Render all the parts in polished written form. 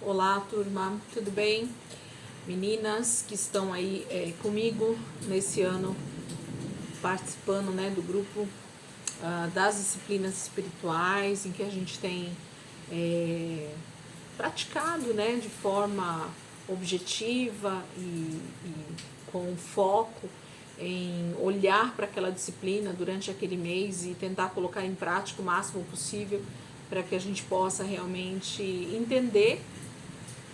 Olá, turma, tudo bem? Meninas que estão aí comigo nesse ano, participando, né, do grupo das disciplinas espirituais, em que a gente tem praticado, né, de forma objetiva e com foco em olhar para aquela disciplina durante aquele mês e tentar colocar em prática o máximo possível para que a gente possa realmente entender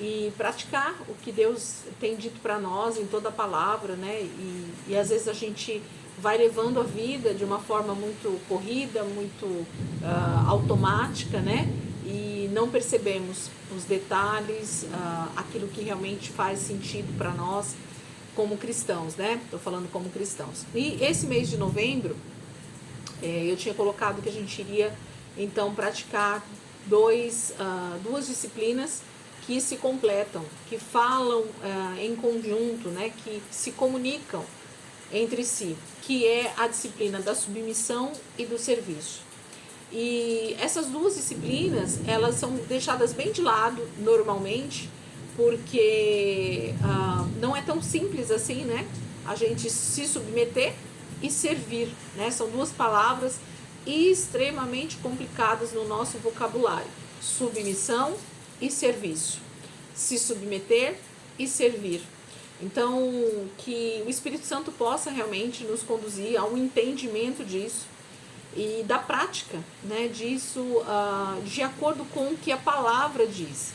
e praticar o que Deus tem dito para nós em toda a palavra, né? E às vezes a gente vai levando a vida de uma forma muito corrida, muito automática, né? E não percebemos os detalhes, aquilo que realmente faz sentido para nós como cristãos, né? Estou falando como cristãos. E esse mês de novembro, eu tinha colocado que a gente iria então praticar duas disciplinas que se completam, que falam em conjunto, né, que se comunicam entre si, que é a disciplina da submissão e do serviço. E essas duas disciplinas, elas são deixadas bem de lado normalmente, porque não é tão simples assim, né? A gente se submeter e servir, né? São duas palavras extremamente complicadas no nosso vocabulário: submissão e serviço. Se submeter e servir. Então, que o Espírito Santo possa realmente nos conduzir ao entendimento disso e da prática, né, disso de acordo com o que a palavra diz.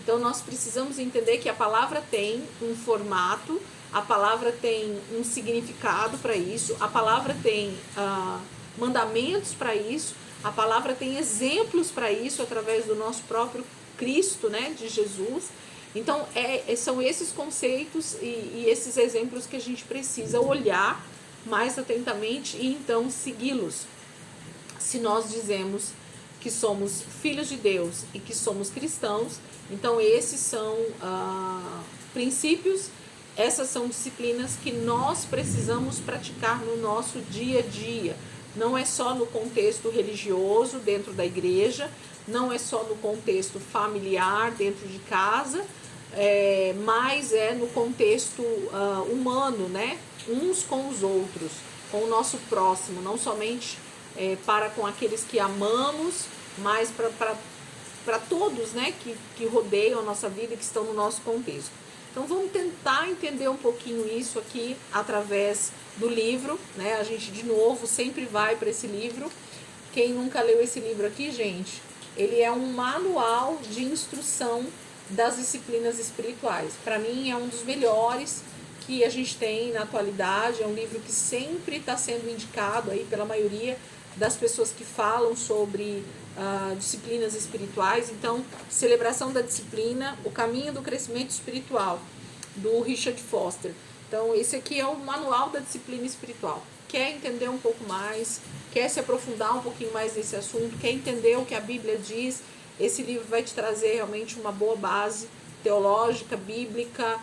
Então nós precisamos entender que a palavra tem um formato, a palavra tem um significado para isso, a palavra tem mandamentos para isso, a palavra tem exemplos para isso através do nosso próprio Cristo, né, de Jesus. Então são esses conceitos e esses exemplos que a gente precisa olhar mais atentamente e então segui-los. Se nós dizemos que somos filhos de Deus e que somos cristãos, então esses são princípios, essas são disciplinas que nós precisamos praticar no nosso dia a dia. Não é só no contexto religioso dentro da igreja, não é só no contexto familiar dentro de casa, mas é no contexto humano, né? Uns com os outros, com o nosso próximo, não somente para com aqueles que amamos, mas para todos, né, que rodeiam a nossa vida e que estão no nosso contexto. Então vamos tentar entender um pouquinho isso aqui através do livro, né? A gente de novo sempre vai para esse livro. Quem nunca leu esse livro aqui, gente, ele é um manual de instrução das disciplinas espirituais. Para mim é um dos melhores que a gente tem na atualidade, é um livro que sempre está sendo indicado aí pela maioria das pessoas que falam sobre disciplinas espirituais. Então, Celebração da Disciplina, O Caminho do Crescimento Espiritual, do Richard Foster. Então, esse aqui é o manual da disciplina espiritual. Quer entender um pouco mais, quer se aprofundar um pouquinho mais nesse assunto, quer entender o que a Bíblia diz, esse livro vai te trazer realmente uma boa base teológica, bíblica,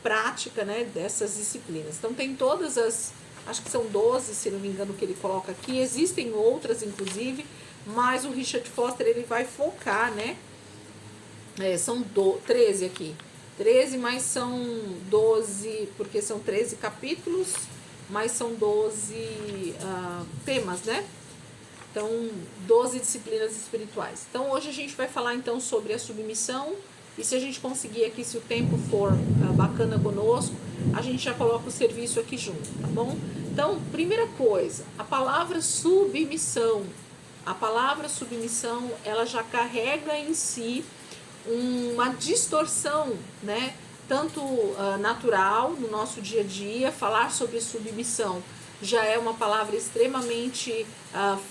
prática, né, dessas disciplinas. Então, tem todas as, acho que são 12, se não me engano, que ele coloca aqui. Existem outras, inclusive, mas o Richard Foster, ele vai focar, né? São 13 aqui. 13, mas são 12, porque são 13 capítulos, mas são 12 temas, né? Então, 12 disciplinas espirituais. Então, hoje a gente vai falar, então, sobre a submissão. E se a gente conseguir aqui, se o tempo for bacana conosco, a gente já coloca o serviço aqui junto, tá bom? Então, primeira coisa, a palavra submissão. A palavra submissão, ela já carrega em si uma distorção, né? Tanto natural no nosso dia a dia. Falar sobre submissão já é uma palavra extremamente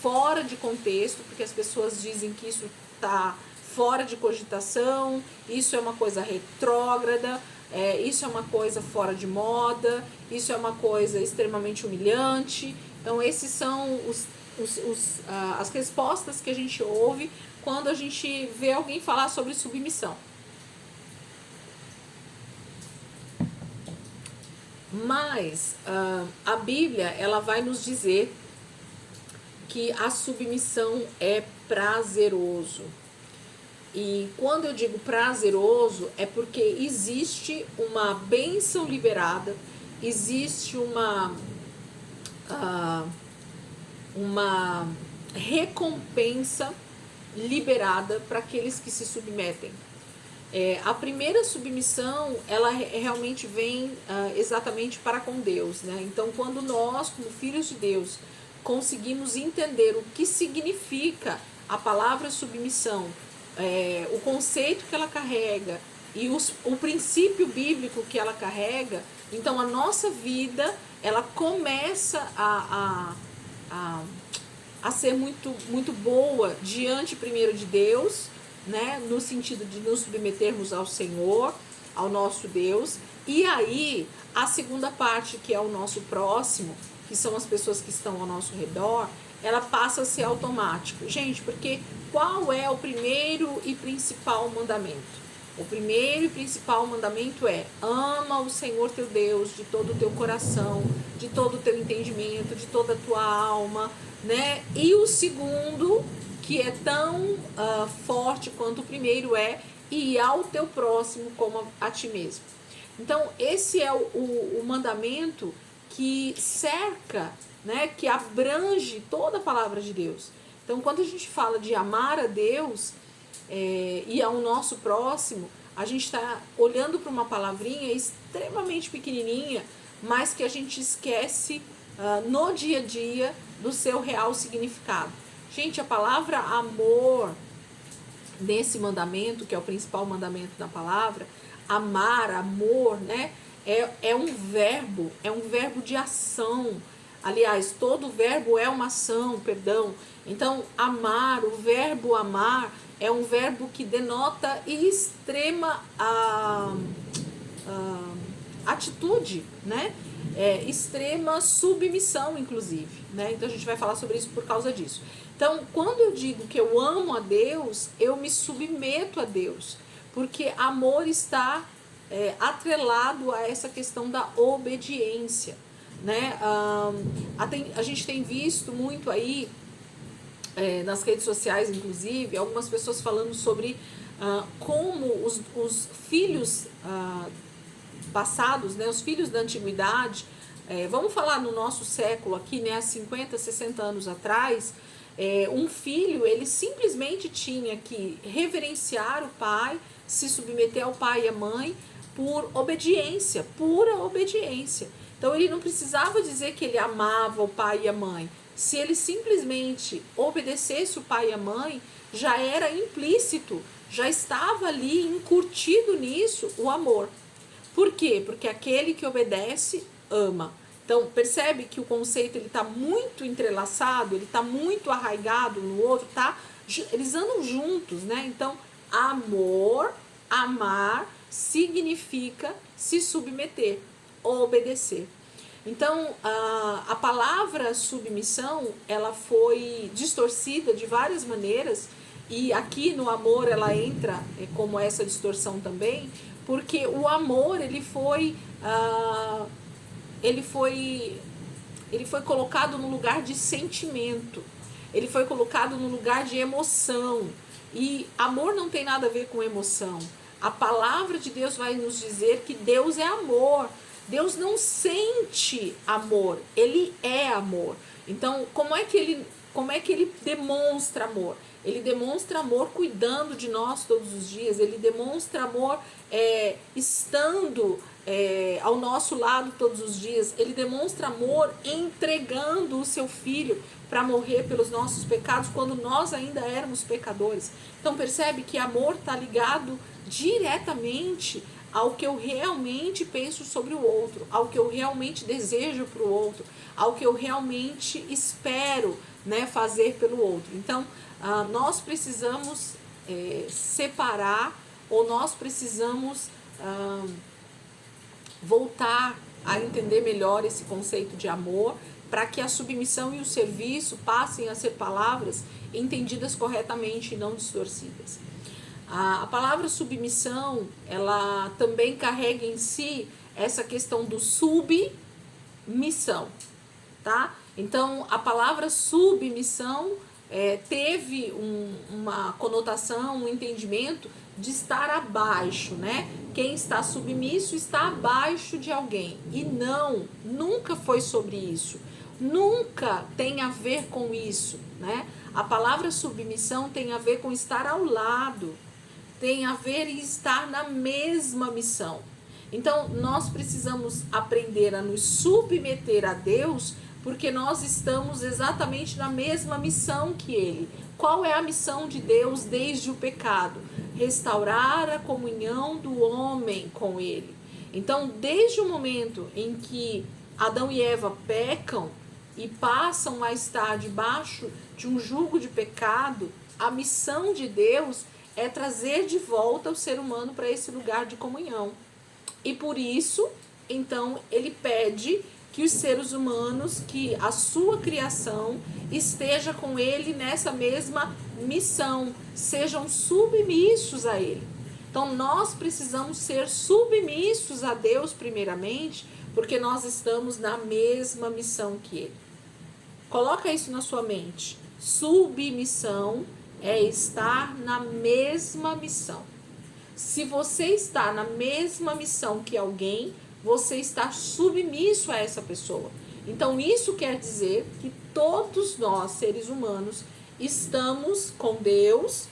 fora de contexto, porque as pessoas dizem que isso está fora de cogitação, isso é uma coisa retrógrada, isso é uma coisa fora de moda, isso é uma coisa extremamente humilhante. Então, esses são as respostas que a gente ouve quando a gente vê alguém falar sobre submissão. Mas a Bíblia, ela vai nos dizer que a submissão é prazeroso. E quando eu digo prazeroso, é porque existe uma bênção liberada, existe uma recompensa liberada para aqueles que se submetem. A primeira submissão, ela realmente vem exatamente para com Deus, né? Então, quando nós, como filhos de Deus, conseguimos entender o que significa a palavra submissão, o conceito que ela carrega e o princípio bíblico que ela carrega, então a nossa vida, ela começa a ser muito, muito boa diante primeiro de Deus, né, no sentido de nos submetermos ao Senhor, ao nosso Deus, e aí a segunda parte, que é o nosso próximo, que são as pessoas que estão ao nosso redor, ela passa a ser automático. Gente, porque qual é o primeiro e principal mandamento? O primeiro e principal mandamento é: ama o Senhor teu Deus de todo o teu coração, de todo o teu entendimento, de toda a tua alma, né? E o segundo, que é tão forte quanto o primeiro, é: e ao teu próximo como a ti mesmo. Então, esse é o mandamento que cerca, né, que abrange toda a palavra de Deus. Então, quando a gente fala de amar a Deus e ao nosso próximo, a gente está olhando para uma palavrinha extremamente pequenininha, mas que a gente esquece no dia a dia do seu real significado. Gente, a palavra amor, nesse mandamento, que é o principal mandamento da palavra, amar, amor, né? É um verbo de ação. Aliás, todo verbo é uma ação, perdão. Então, amar, o verbo amar, é um verbo que denota extrema atitude, né? Extrema submissão, inclusive, né? Então, a gente vai falar sobre isso por causa disso. Então, quando eu digo que eu amo a Deus, eu me submeto a Deus, porque amor está atrelado a essa questão da obediência, né? A gente tem visto muito aí, nas redes sociais, inclusive, algumas pessoas falando sobre como os filhos passados, né, os filhos da antiguidade, vamos falar no nosso século aqui, né, há 50, 60 anos atrás, um filho, ele simplesmente tinha que reverenciar o pai, se submeter ao pai e à mãe por obediência, pura obediência. Então ele não precisava dizer que ele amava o pai e a mãe. Se ele simplesmente obedecesse o pai e a mãe, já era implícito, já estava ali incutido nisso o amor. Por quê? Porque aquele que obedece ama. Então, percebe que o conceito está muito entrelaçado, ele está muito arraigado no outro, tá? Eles andam juntos, né? Então, amor, amar, significa se submeter, obedecer. Então, a palavra submissão, ela foi distorcida de várias maneiras, e aqui no amor ela entra como essa distorção também, porque o amor, ele foi colocado no lugar de sentimento, ele foi colocado no lugar de emoção, e amor não tem nada a ver com emoção. A palavra de Deus vai nos dizer que Deus é amor. Deus não sente amor, ele é amor. Então, como é que ele demonstra amor? Ele demonstra amor cuidando de nós todos os dias, ele demonstra amor estando ao nosso lado todos os dias, ele demonstra amor entregando o seu filho para morrer pelos nossos pecados quando nós ainda éramos pecadores. Então percebe que amor está ligado diretamente ao que eu realmente penso sobre o outro, ao que eu realmente desejo para o outro, ao que eu realmente espero, né, fazer pelo outro. Então, nós precisamos separar, ou nós precisamos voltar a entender melhor esse conceito de amor, para que a submissão e o serviço passem a ser palavras entendidas corretamente e não distorcidas. A palavra submissão, ela também carrega em si essa questão do submissão, tá? Então, a palavra submissão teve uma conotação, um entendimento de estar abaixo, né? Quem está submisso está abaixo de alguém. E não, nunca foi sobre isso. Nunca tem a ver com isso, né? A palavra submissão tem a ver com estar ao lado, tem a ver em estar na mesma missão. Então, nós precisamos aprender a nos submeter a Deus, porque nós estamos exatamente na mesma missão que Ele. Qual é a missão de Deus desde o pecado? Restaurar a comunhão do homem com Ele. Então, desde o momento em que Adão e Eva pecam e passam a estar debaixo de um jugo de pecado, a missão de Deus é trazer de volta o ser humano para esse lugar de comunhão. E por isso, então, ele pede que os seres humanos, que a sua criação esteja com ele nessa mesma missão, sejam submissos a ele. Então, nós precisamos ser submissos a Deus primeiramente, porque nós estamos na mesma missão que ele. Coloca isso na sua mente. Submissão é estar na mesma missão. Se você está na mesma missão que alguém, você está submisso a essa pessoa. Então, isso quer dizer que todos nós, seres humanos, estamos com Deus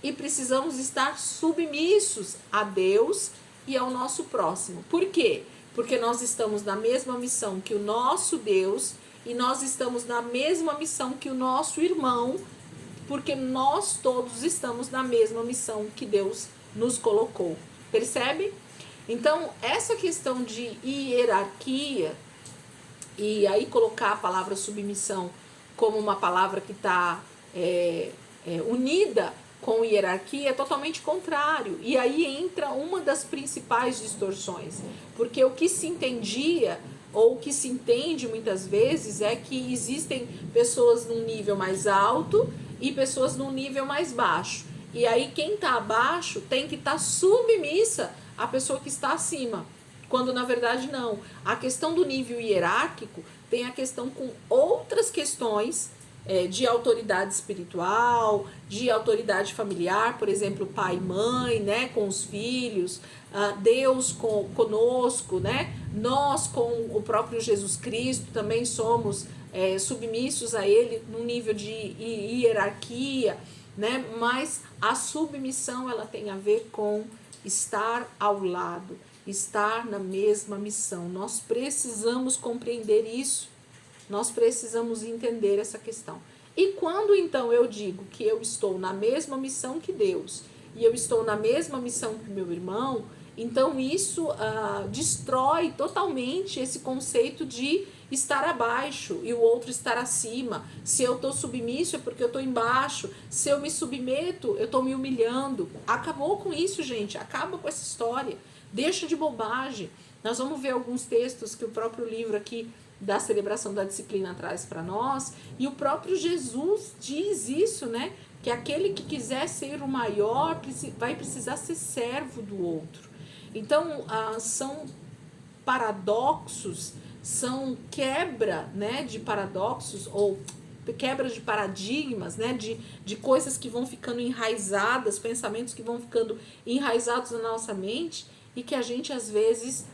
e precisamos estar submissos a Deus e ao nosso próximo. Por quê? Porque nós estamos na mesma missão que o nosso Deus e nós estamos na mesma missão que o nosso irmão, porque nós todos estamos na mesma missão que Deus nos colocou. Percebe? Então, essa questão de hierarquia, e aí colocar a palavra submissão como uma palavra que está unida com hierarquia, é totalmente contrário. E aí entra uma das principais distorções. Porque o que se entendia, ou o que se entende muitas vezes, é que existem pessoas num nível mais alto e pessoas num nível mais baixo. E aí quem está abaixo tem que estar submissa à pessoa que está acima. Quando na verdade não. A questão do nível hierárquico tem a questão com outras questões de autoridade espiritual, de autoridade familiar, por exemplo, pai e mãe, né, com os filhos, Deus conosco, né, nós com o próprio Jesus Cristo também somos submissos a Ele num nível de hierarquia, né, mas a submissão ela tem a ver com estar ao lado, estar na mesma missão. Nós precisamos compreender isso. Nós precisamos entender essa questão. E quando então eu digo que eu estou na mesma missão que Deus e eu estou na mesma missão que meu irmão, então isso destrói totalmente esse conceito de estar abaixo e o outro estar acima. Se eu estou submisso é porque eu estou embaixo. Se eu me submeto, eu estou me humilhando. Acabou com isso, gente. Acaba com essa história. Deixa de bobagem. Nós vamos ver alguns textos que o próprio livro aqui da celebração da disciplina traz para nós, e o próprio Jesus diz isso, né? Que aquele que quiser ser o maior vai precisar ser servo do outro. Então, são paradoxos, são quebra, né, de paradoxos, ou quebra de paradigmas, né, de coisas que vão ficando enraizadas, pensamentos que vão ficando enraizados na nossa mente, e que a gente às vezes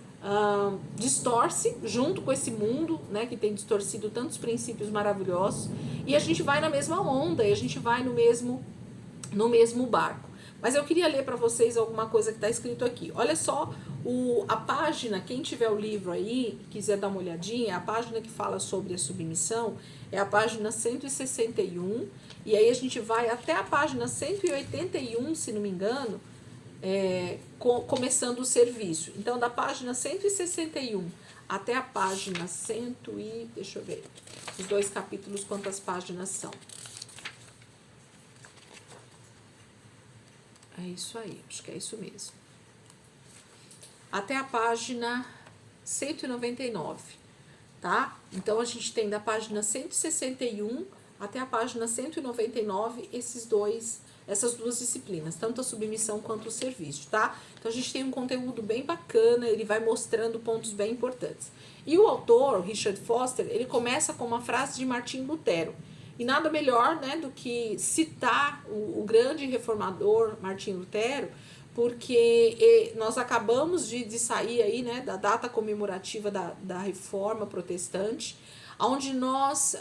distorce junto com esse mundo, né, que tem distorcido tantos princípios maravilhosos, e a gente vai na mesma onda, e a gente vai no mesmo barco. Mas eu queria ler para vocês alguma coisa que está escrito aqui. Olha só a página, quem tiver o livro aí, quiser dar uma olhadinha, a página que fala sobre a submissão é a página 161, e aí a gente vai até a página 181, se não me engano, começando o serviço. Então, da página 161 até a página 100 e... deixa eu ver, os dois capítulos, quantas páginas são. É isso aí, acho que é isso mesmo. Até a página 199, tá? Então, a gente tem da página 161 até a página 199 essas duas disciplinas, tanto a submissão quanto o serviço, tá? Então, a gente tem um conteúdo bem bacana, ele vai mostrando pontos bem importantes. E o autor, Richard Foster, ele começa com uma frase de Martim Lutero, E nada melhor, né, do que citar o grande reformador Martim Lutero, porque nós acabamos de sair aí, né, da data comemorativa da Reforma Protestante, onde nós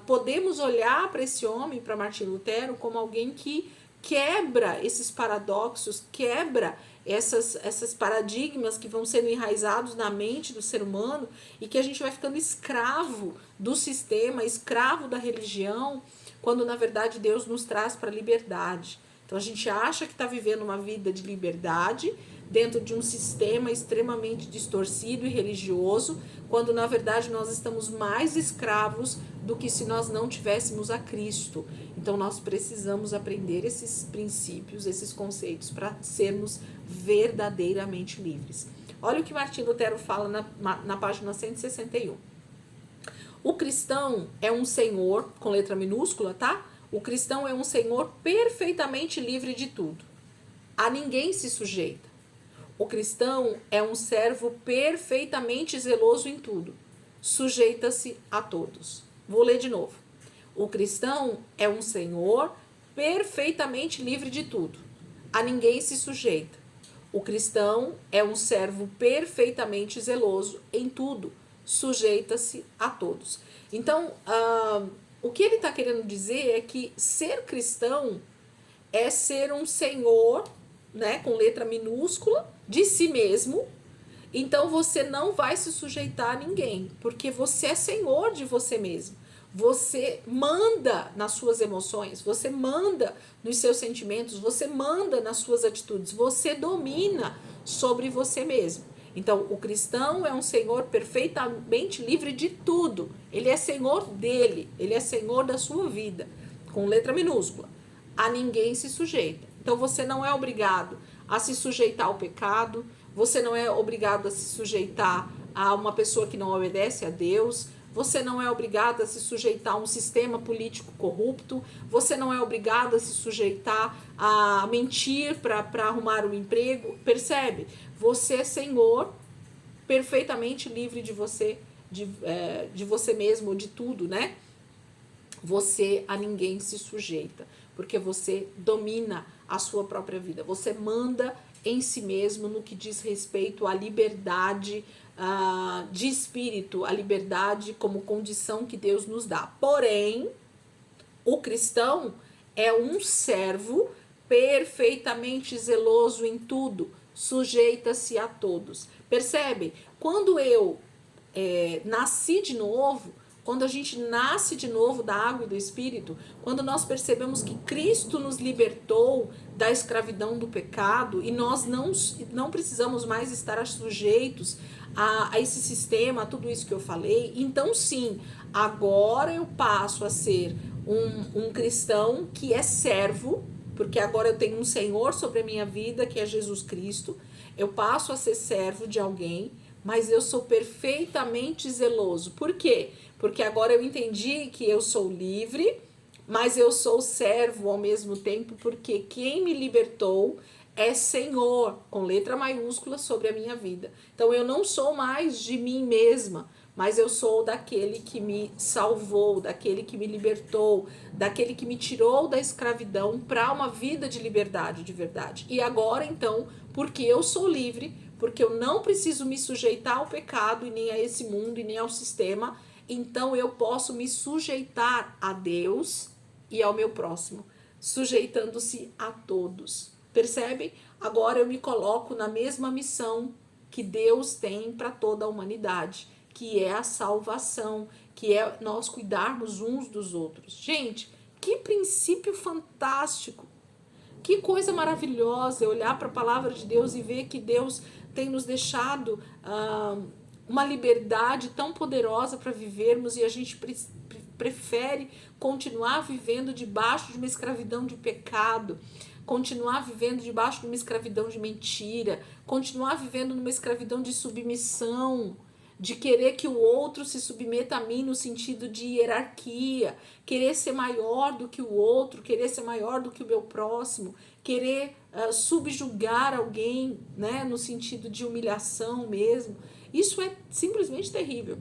podemos olhar para esse homem, para Martim Lutero, como alguém que quebra esses paradoxos, quebra essas paradigmas que vão sendo enraizados na mente do ser humano e que a gente vai ficando escravo do sistema, escravo da religião, quando na verdade Deus nos traz para a liberdade. Então a gente acha que está vivendo uma vida de liberdade dentro de um sistema extremamente distorcido e religioso, quando na verdade nós estamos mais escravos do que se nós não tivéssemos a Cristo. Então nós precisamos aprender esses princípios, esses conceitos, para sermos verdadeiramente livres. Olha o que Martim Lutero fala na página 161. O cristão é um senhor, com letra minúscula, tá? O cristão é um senhor perfeitamente livre de tudo. A ninguém se sujeita. O cristão é um servo perfeitamente zeloso em tudo. Sujeita-se a todos. Vou ler de novo. O cristão é um senhor perfeitamente livre de tudo. A ninguém se sujeita. O cristão é um servo perfeitamente zeloso em tudo. Sujeita-se a todos. Então, o que ele está querendo dizer é que ser cristão é ser um senhor, né, com letra minúscula, de si mesmo. Então você não vai se sujeitar a ninguém, porque você é senhor de você mesmo. Você manda nas suas emoções, você manda nos seus sentimentos, você manda nas suas atitudes, você domina sobre você mesmo. Então, o cristão é um senhor perfeitamente livre de tudo. Ele é senhor dele, ele é senhor da sua vida, com letra minúscula. A ninguém se sujeita. Então, você não é obrigado a se sujeitar ao pecado, você não é obrigado a se sujeitar a uma pessoa que não obedece a Deus, você não é obrigado a se sujeitar a um sistema político corrupto, você não é obrigado a se sujeitar a mentir para arrumar um emprego, percebe? Você é senhor, perfeitamente livre de você, de você mesmo, de tudo, né? Você a ninguém se sujeita, porque você domina a sua própria vida, você manda em si mesmo no que diz respeito à liberdade de espírito, a liberdade como condição que Deus nos dá. Porém, o cristão é um servo perfeitamente zeloso em tudo, sujeita-se a todos. Percebe? Quando eu nasci de novo, quando a gente nasce de novo da água e do Espírito, quando nós percebemos que Cristo nos libertou da escravidão do pecado e nós não precisamos mais estar sujeitos a esse sistema, a tudo isso que eu falei, então sim, agora eu passo a ser um cristão que é servo, porque agora eu tenho um Senhor sobre a minha vida, que é Jesus Cristo. Eu passo a ser servo de alguém, mas eu sou perfeitamente zeloso. Por quê? Porque agora eu entendi que eu sou livre, mas eu sou servo ao mesmo tempo, porque quem me libertou é Senhor, com letra maiúscula, sobre a minha vida. Então eu não sou mais de mim mesma, mas eu sou daquele que me salvou, daquele que me libertou, daquele que me tirou da escravidão para uma vida de liberdade de verdade. E agora então, porque eu sou livre, porque eu não preciso me sujeitar ao pecado e nem a esse mundo e nem ao sistema, então eu posso me sujeitar a Deus e ao meu próximo, sujeitando-se a todos. Percebem? Agora eu me coloco na mesma missão que Deus tem para toda a humanidade, que é a salvação, que é nós cuidarmos uns dos outros. Gente, que princípio fantástico! Que coisa maravilhosa olhar para a palavra de Deus e ver que Deus tem nos deixado uma liberdade tão poderosa para vivermos e a gente prefere continuar vivendo debaixo de uma escravidão de pecado, continuar vivendo debaixo de uma escravidão de mentira, continuar vivendo numa escravidão de submissão, de querer que o outro se submeta a mim no sentido de hierarquia, querer ser maior do que o outro, querer ser maior do que o meu próximo, querer subjugar alguém, né, no sentido de humilhação mesmo. Isso é simplesmente terrível.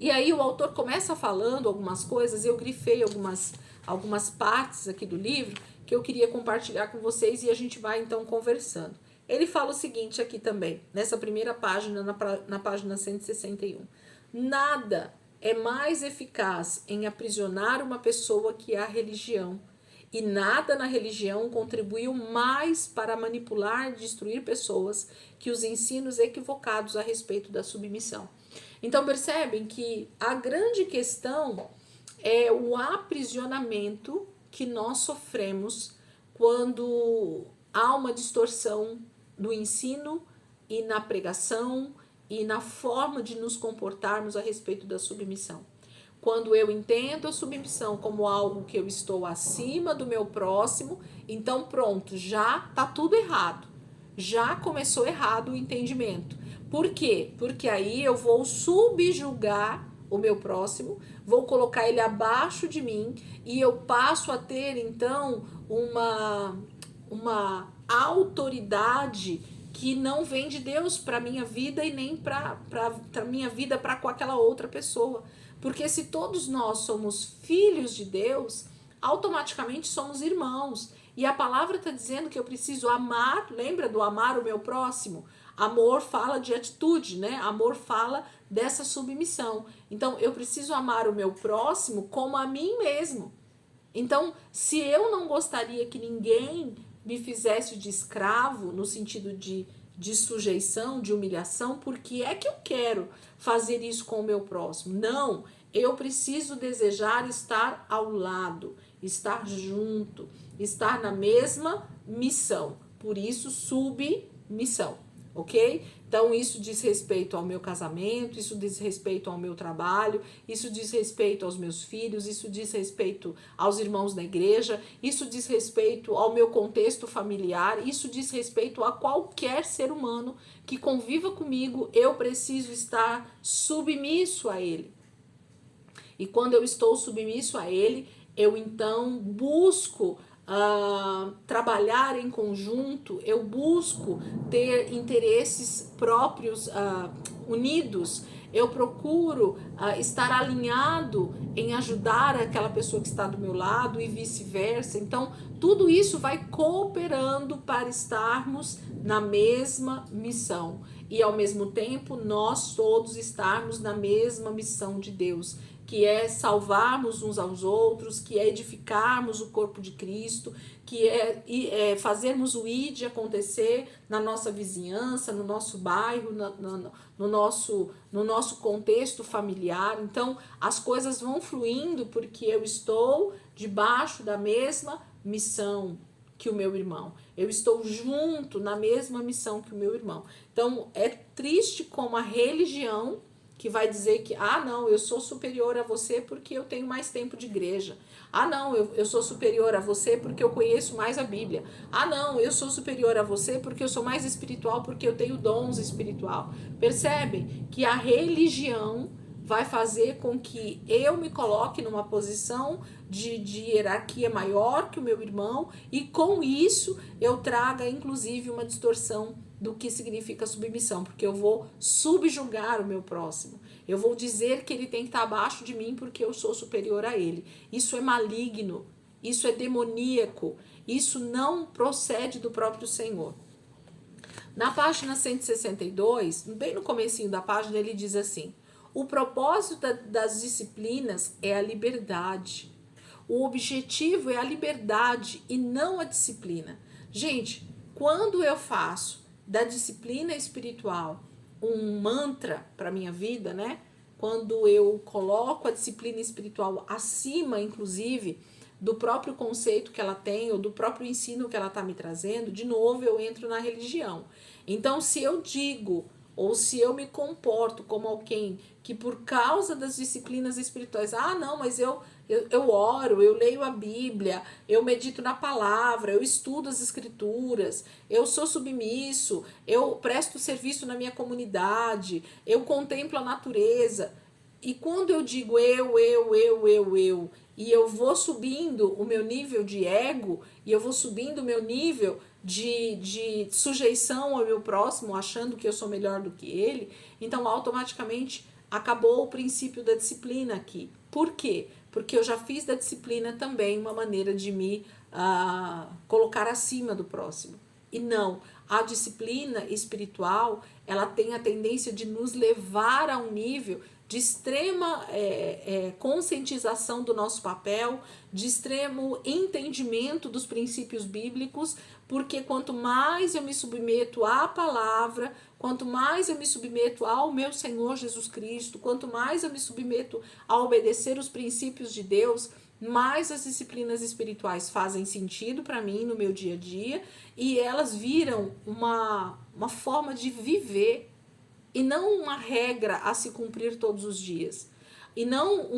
E aí o autor começa falando algumas coisas, eu grifei algumas partes aqui do livro que eu queria compartilhar com vocês e a gente vai então conversando. Ele fala o seguinte aqui também, nessa primeira página, na página 161. Nada é mais eficaz em aprisionar uma pessoa que a religião. E nada na religião contribuiu mais para manipular e destruir pessoas que os ensinos equivocados a respeito da submissão. Então percebem que a grande questão é o aprisionamento que nós sofremos quando há uma distorção no ensino e na pregação e na forma de nos comportarmos a respeito da submissão. Quando eu entendo a submissão como algo que eu estou acima do meu próximo, então pronto, já está tudo errado. Já começou errado o entendimento. Por quê? Porque aí eu vou subjugar o meu próximo, vou colocar ele abaixo de mim e eu passo a ter então uma autoridade que não vem de Deus para minha vida e nem para minha vida para com aquela outra pessoa. Porque se todos nós somos filhos de Deus, automaticamente somos irmãos. E a palavra está dizendo que eu preciso amar, lembra do amar o meu próximo? Amor fala de atitude, né? Amor fala dessa submissão. Então, eu preciso amar o meu próximo como a mim mesmo. Então, se eu não gostaria que ninguém me fizesse de escravo, no sentido de sujeição, de humilhação, por que é que eu quero fazer isso com o meu próximo? Não, eu preciso desejar estar ao lado, estar junto, estar na mesma missão. Por isso, submissão, ok? Então, isso diz respeito ao meu casamento, isso diz respeito ao meu trabalho, isso diz respeito aos meus filhos, isso diz respeito aos irmãos da igreja, isso diz respeito ao meu contexto familiar, isso diz respeito a qualquer ser humano que conviva comigo, eu preciso estar submisso a ele. E quando eu estou submisso a ele, eu então busco trabalhar em conjunto, eu busco ter interesses próprios unidos, eu procuro estar alinhado em ajudar aquela pessoa que está do meu lado e vice-versa. Então, tudo isso vai cooperando para estarmos na mesma missão e, ao mesmo tempo, nós todos estarmos na mesma missão de Deus, que é salvarmos uns aos outros, que é edificarmos o corpo de Cristo, que é fazermos o ID acontecer na nossa vizinhança, no nosso bairro, no nosso contexto familiar. Então, as coisas vão fluindo porque eu estou debaixo da mesma missão que o meu irmão. Eu estou junto na mesma missão que o meu irmão. Então, é triste como a religião que vai dizer que, não, eu sou superior a você porque eu tenho mais tempo de igreja. Não, eu sou superior a você porque eu conheço mais a Bíblia. Não, eu sou superior a você porque eu sou mais espiritual, porque eu tenho dons espiritual. Percebem que a religião vai fazer com que eu me coloque numa posição de hierarquia maior que o meu irmão e com isso eu traga inclusive uma distorção do que significa submissão, porque eu vou subjugar o meu próximo. Eu vou dizer que ele tem que estar abaixo de mim porque eu sou superior a ele. Isso é maligno, isso é demoníaco, isso não procede do próprio Senhor. Na página 162, bem no comecinho da página, ele diz assim: o propósito das disciplinas é a liberdade. O objetivo é a liberdade e não a disciplina. Gente, quando eu faço da disciplina espiritual um mantra para minha vida, né? Quando eu coloco a disciplina espiritual acima, inclusive, do próprio conceito que ela tem ou do próprio ensino que ela está me trazendo, de novo eu entro na religião. Então, se eu digo ou se eu me comporto como alguém que por causa das disciplinas espirituais, não, mas eu oro, eu leio a Bíblia, eu medito na palavra, eu estudo as escrituras, eu sou submisso, eu presto serviço na minha comunidade, eu contemplo a natureza. E quando eu digo eu, e eu vou subindo o meu nível de ego, e eu vou subindo o meu nível de sujeição ao meu próximo, achando que eu sou melhor do que ele, então automaticamente acabou o princípio da disciplina aqui. Por quê? Porque eu já fiz da disciplina também uma maneira de me colocar acima do próximo. E não, a disciplina espiritual, ela tem a tendência de nos levar a um nível de extrema conscientização do nosso papel, de extremo entendimento dos princípios bíblicos, porque quanto mais eu me submeto à palavra, quanto mais eu me submeto ao meu Senhor Jesus Cristo, quanto mais eu me submeto a obedecer os princípios de Deus, mais as disciplinas espirituais fazem sentido para mim no meu dia a dia e elas viram uma forma de viver e não uma regra a se cumprir todos os dias. E não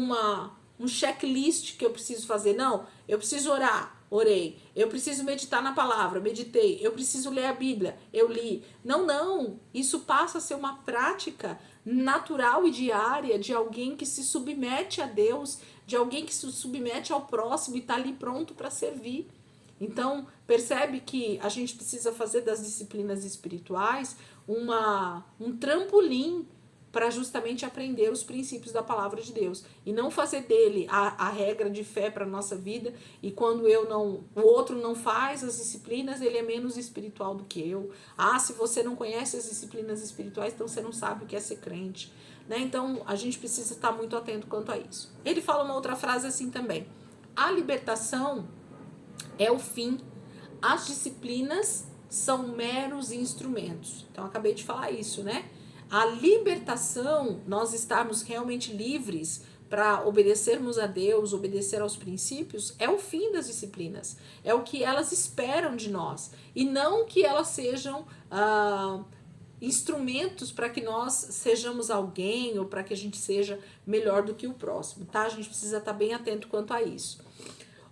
um checklist que eu preciso fazer. Não, eu preciso orar, orei. Eu preciso meditar na palavra, meditei. Eu preciso ler a Bíblia, eu li. Não. Isso passa a ser uma prática natural e diária de alguém que se submete a Deus, de alguém que se submete ao próximo e está ali pronto para servir. Então, percebe que a gente precisa fazer das disciplinas espirituais um trampolim para justamente aprender os princípios da palavra de Deus e não fazer dele a regra de fé para a nossa vida e quando o outro não faz as disciplinas, ele é menos espiritual do que eu. Se você não conhece as disciplinas espirituais, então você não sabe o que é ser crente, né? Então, a gente precisa estar muito atento quanto a isso. Ele fala uma outra frase assim também: a libertação é o fim, as disciplinas são meros instrumentos. Então, acabei de falar isso, né? A libertação, nós estarmos realmente livres para obedecermos a Deus, obedecer aos princípios, é o fim das disciplinas. É o que elas esperam de nós. E não que elas sejam instrumentos para que nós sejamos alguém ou para que a gente seja melhor do que o próximo, tá? A gente precisa estar bem atento quanto a isso.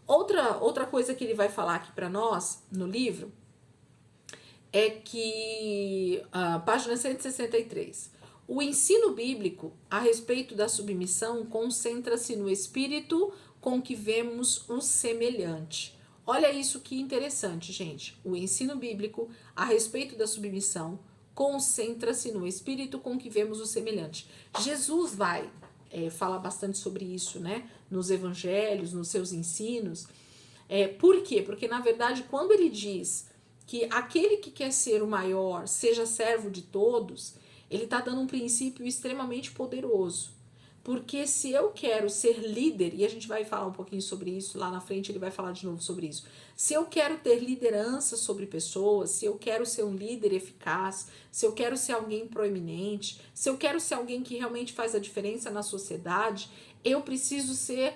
Outra coisa que ele vai falar aqui para nós no livro é que, página 163, o ensino bíblico a respeito da submissão concentra-se no espírito com que vemos o semelhante. Olha isso que interessante, gente. O ensino bíblico a respeito da submissão concentra-se no espírito com que vemos o semelhante. Jesus vai falar bastante sobre isso, né? Nos evangelhos, nos seus ensinos. Por quê? Porque, na verdade, quando ele diz que aquele que quer ser o maior seja servo de todos, ele está dando um princípio extremamente poderoso. Porque se eu quero ser líder, e a gente vai falar um pouquinho sobre isso, lá na frente ele vai falar de novo sobre isso. Se eu quero ter liderança sobre pessoas, se eu quero ser um líder eficaz, se eu quero ser alguém proeminente, se eu quero ser alguém que realmente faz a diferença na sociedade, eu preciso ser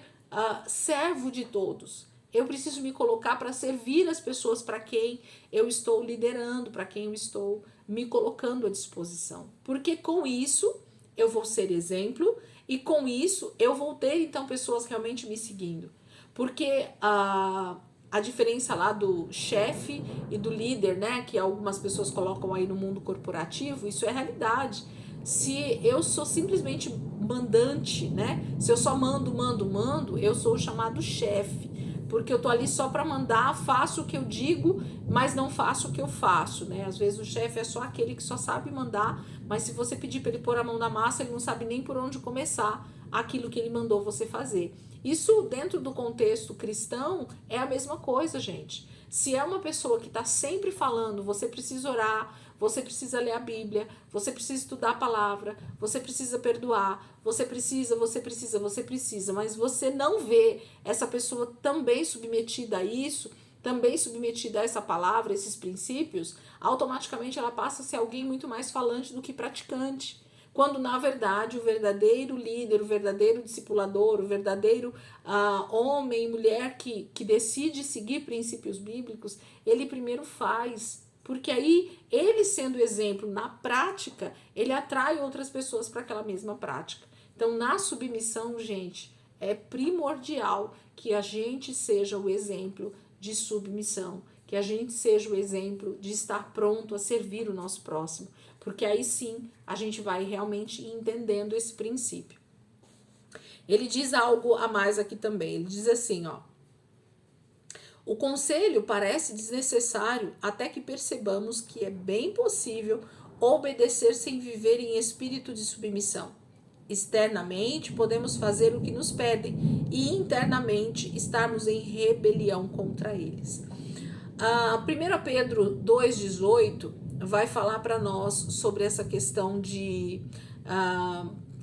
servo de todos. Eu preciso me colocar para servir as pessoas para quem eu estou liderando, para quem eu estou me colocando à disposição. Porque com isso eu vou ser exemplo e com isso eu vou ter então pessoas realmente me seguindo. Porque a diferença lá do chefe e do líder, né, que algumas pessoas colocam aí no mundo corporativo, isso é realidade. Se eu sou simplesmente mandante, né, se eu só mando, eu sou o chamado chefe. Porque eu tô ali só para mandar, faço o que eu digo, mas não faço o que eu faço, né? Às vezes o chefe é só aquele que só sabe mandar, mas se você pedir para ele pôr a mão na massa, ele não sabe nem por onde começar aquilo que ele mandou você fazer. Isso dentro do contexto cristão é a mesma coisa, gente. Se é uma pessoa que está sempre falando, você precisa orar, você precisa ler a Bíblia, você precisa estudar a palavra, você precisa perdoar, você precisa, mas você não vê essa pessoa também submetida a isso, também submetida a essa palavra, esses princípios, automaticamente ela passa a ser alguém muito mais falante do que praticante. Quando, na verdade, o verdadeiro líder, o verdadeiro discipulador, o verdadeiro homem e mulher que decide seguir princípios bíblicos, ele primeiro faz. Porque aí, ele sendo exemplo na prática, ele atrai outras pessoas para aquela mesma prática. Então, na submissão, gente, é primordial que a gente seja o exemplo de submissão, que a gente seja o exemplo de estar pronto a servir o nosso próximo, porque aí sim a gente vai realmente entendendo esse princípio. Ele diz algo a mais aqui também, ele diz assim, ó: o conselho parece desnecessário até que percebamos que é bem possível obedecer sem viver em espírito de submissão. externamente podemos fazer o que nos pedem e internamente estarmos em rebelião contra eles. 1 Pedro 2,18 vai falar para nós sobre essa questão de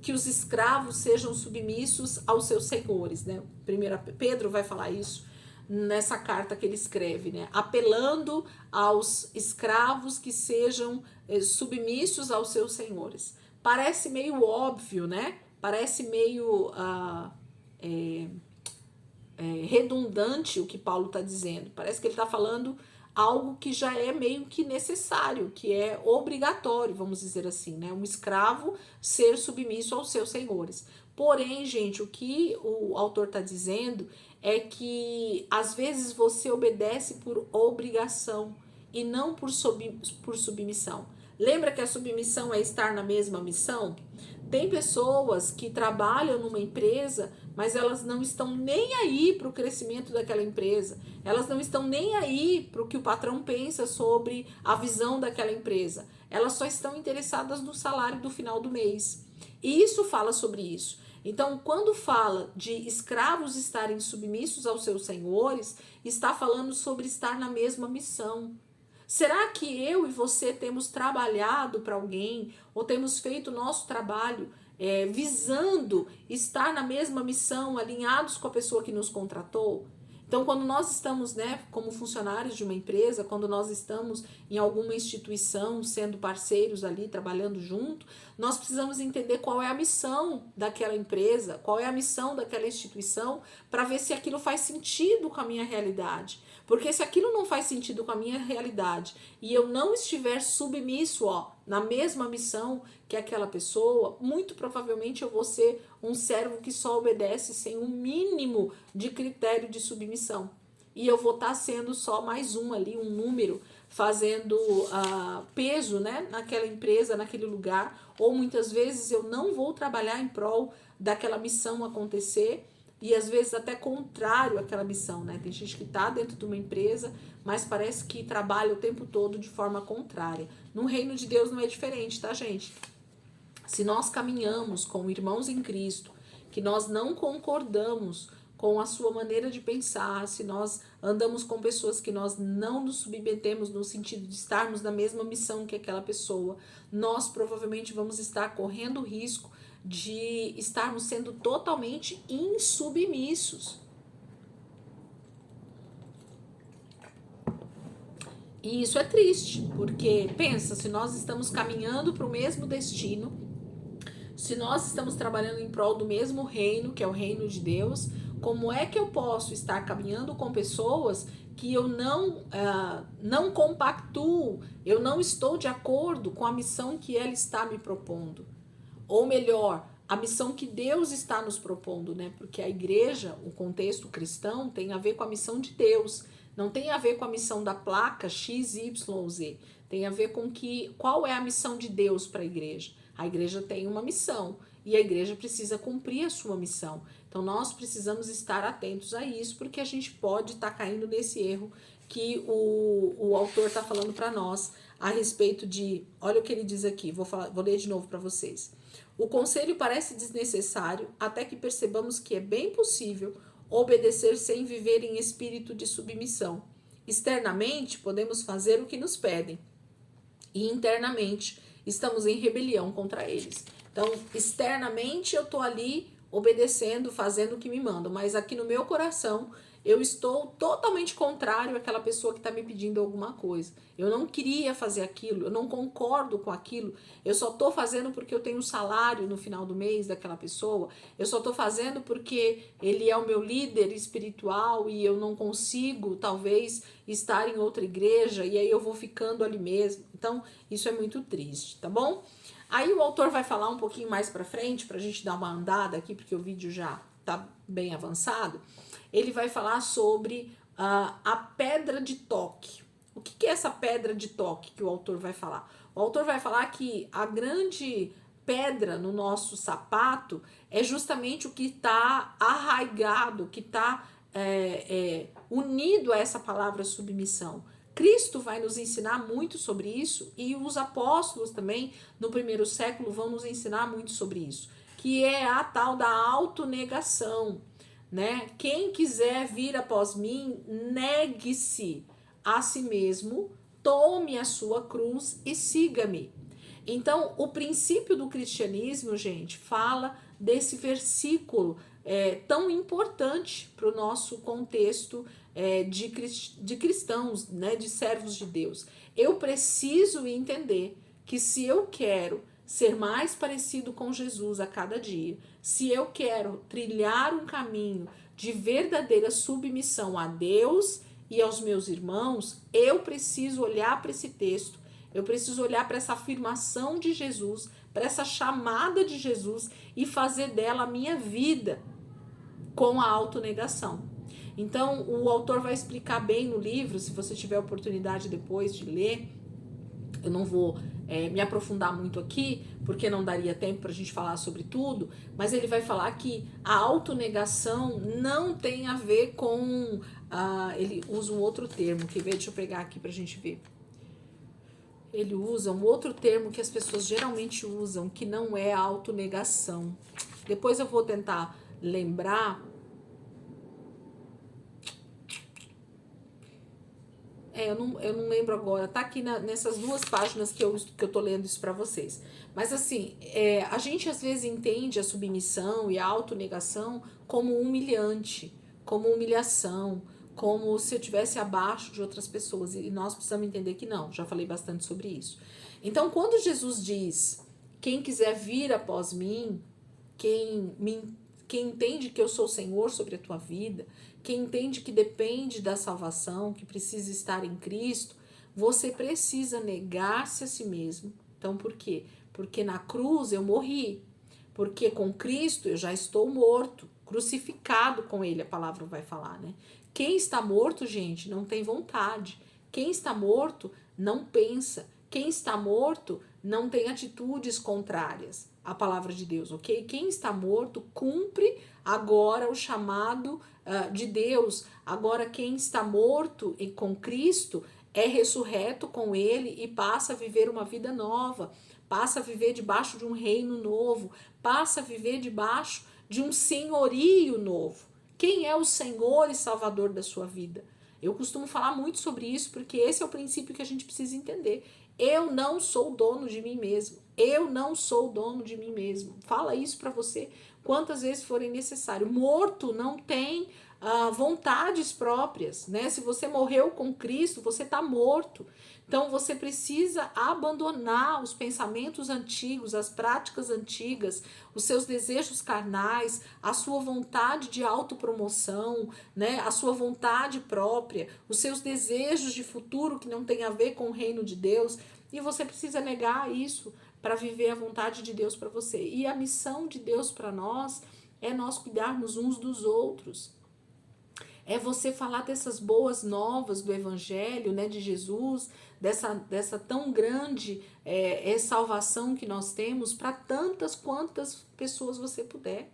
que os escravos sejam submissos aos seus senhores, né? 1 Pedro vai falar isso nessa carta que ele escreve, né? Apelando aos escravos que sejam submissos aos seus senhores. Parece meio óbvio, né? Parece meio redundante o que Paulo está dizendo. Parece que ele está falando algo que já é meio que necessário, que é obrigatório, vamos dizer assim, né? Um escravo ser submisso aos seus senhores. Porém, gente, o que o autor está dizendo é que às vezes você obedece por obrigação e não por submissão. Lembra que a submissão é estar na mesma missão? Tem pessoas que trabalham numa empresa, mas elas não estão nem aí para o crescimento daquela empresa. Elas não estão nem aí para o que o patrão pensa sobre a visão daquela empresa. Elas só estão interessadas no salário do final do mês. E isso fala sobre isso. Então, quando fala de escravos estarem submissos aos seus senhores, está falando sobre estar na mesma missão. Será que eu e você temos trabalhado para alguém ou temos feito o nosso trabalho visando estar na mesma missão, alinhados com a pessoa que nos contratou? Então, quando nós estamos, né, como funcionários de uma empresa, quando nós estamos em alguma instituição, sendo parceiros ali, trabalhando junto, nós precisamos entender qual é a missão daquela empresa, qual é a missão daquela instituição, para ver se aquilo faz sentido com a minha realidade. Porque se aquilo não faz sentido com a minha realidade e eu não estiver submisso, na mesma missão que aquela pessoa, muito provavelmente eu vou ser um servo que só obedece sem um mínimo de critério de submissão. E eu vou estar sendo só mais um ali, um número, fazendo peso, né, naquela empresa, naquele lugar. Ou muitas vezes eu não vou trabalhar em prol daquela missão acontecer, e às vezes até contrário àquela missão, né? Tem gente que está dentro de uma empresa, mas parece que trabalha o tempo todo de forma contrária. No reino de Deus não é diferente, tá, gente? Se nós caminhamos com irmãos em Cristo, que nós não concordamos com a sua maneira de pensar, se nós andamos com pessoas que nós não nos submetemos no sentido de estarmos na mesma missão que aquela pessoa, nós provavelmente vamos estar correndo o risco de estarmos sendo totalmente insubmissos. E isso é triste, porque pensa, se nós estamos caminhando para o mesmo destino, se nós estamos trabalhando em prol do mesmo reino, que é o reino de Deus, como é que eu posso estar caminhando com pessoas que eu não compactuo, eu não estou de acordo com a missão que ela está me propondo? Ou melhor, a missão que Deus está nos propondo, né? Porque a igreja, o contexto cristão, tem a ver com a missão de Deus. Não tem a ver com a missão da placa XYZ. Tem a ver com qual é a missão de Deus para a igreja. A igreja tem uma missão e a igreja precisa cumprir a sua missão. Então nós precisamos estar atentos a isso, porque a gente pode estar caindo nesse erro que o autor está falando para nós a respeito de... Olha o que ele diz aqui, vou ler de novo para vocês. O conselho parece desnecessário até que percebamos que é bem possível obedecer sem viver em espírito de submissão. Externamente, podemos fazer o que nos pedem, e internamente estamos em rebelião contra eles. Então, externamente eu estou ali obedecendo, fazendo o que me mandam, mas aqui no meu coração eu estou totalmente contrário àquela pessoa que está me pedindo alguma coisa. Eu não queria fazer aquilo, eu não concordo com aquilo, eu só estou fazendo porque eu tenho um salário no final do mês daquela pessoa, eu só estou fazendo porque ele é o meu líder espiritual e eu não consigo, talvez, estar em outra igreja e aí eu vou ficando ali mesmo. Então, isso é muito triste, tá bom? Aí o autor vai falar um pouquinho mais pra frente, pra gente dar uma andada aqui, porque o vídeo já tá bem avançado. Ele vai falar sobre a pedra de toque. O que é essa pedra de toque que o autor vai falar? O autor vai falar que a grande pedra no nosso sapato é justamente o que está arraigado, que está unido a essa palavra submissão. Cristo vai nos ensinar muito sobre isso e os apóstolos também no primeiro século vão nos ensinar muito sobre isso. que é a tal da autonegação, né? Quem quiser vir após mim, negue-se a si mesmo, tome a sua cruz e siga-me. Então, o princípio do cristianismo, gente, fala desse versículo tão importante para o nosso contexto de cristãos, né, de servos de Deus. Eu preciso entender que se eu quero ser mais parecido com Jesus a cada dia, se eu quero trilhar um caminho de verdadeira submissão a Deus e aos meus irmãos, eu preciso olhar para esse texto, eu preciso olhar para essa afirmação de Jesus, para essa chamada de Jesus e fazer dela a minha vida com a autonegação. Então, o autor vai explicar bem no livro, se você tiver oportunidade depois de ler. Eu não vou me aprofundar muito aqui, porque não daria tempo para a gente falar sobre tudo, mas ele vai falar que a autonegação não tem a ver com... ele usa um outro termo, quer ver? Deixa eu pegar aqui para a gente ver. Ele usa um outro termo que as pessoas geralmente usam, que não é autonegação. Depois eu vou tentar lembrar. Eu não lembro agora. Tá aqui nessas duas páginas que eu tô lendo isso para vocês. Mas assim, a gente às vezes entende a submissão e a autonegação como humilhante, como humilhação, como se eu estivesse abaixo de outras pessoas. E nós precisamos entender que não. Já falei bastante sobre isso. Então, quando Jesus diz, quem quiser vir após mim, quem entende que eu sou o Senhor sobre a tua vida, quem entende que depende da salvação, que precisa estar em Cristo, você precisa negar-se a si mesmo. Então, por quê? Porque na cruz eu morri. Porque com Cristo eu já estou morto, crucificado com Ele, a palavra vai falar, né? Quem está morto, gente, não tem vontade. Quem está morto não pensa. Quem está morto não tem atitudes contrárias à palavra de Deus, ok? Quem está morto cumpre agora o chamado de Deus. Agora, quem está morto com Cristo é ressurreto com Ele e passa a viver uma vida nova, passa a viver debaixo de um reino novo, passa a viver debaixo de um senhorio novo. Quem é o Senhor e Salvador da sua vida? Eu costumo falar muito sobre isso porque esse é o princípio que a gente precisa entender. Eu não sou dono de mim mesmo. Eu não sou dono de mim mesmo. Fala isso para você quantas vezes forem necessário. Morto não tem vontades próprias, né? Se você morreu com Cristo, você está morto. Então você precisa abandonar os pensamentos antigos, as práticas antigas, os seus desejos carnais, a sua vontade de autopromoção, né? A sua vontade própria, os seus desejos de futuro que não tem a ver com o reino de Deus. E você precisa negar isso para viver a vontade de Deus para você. E a missão de Deus para nós é nós cuidarmos uns dos outros. É você falar dessas boas novas do Evangelho, né, de Jesus, dessa tão grande salvação que nós temos para tantas quantas pessoas você puder.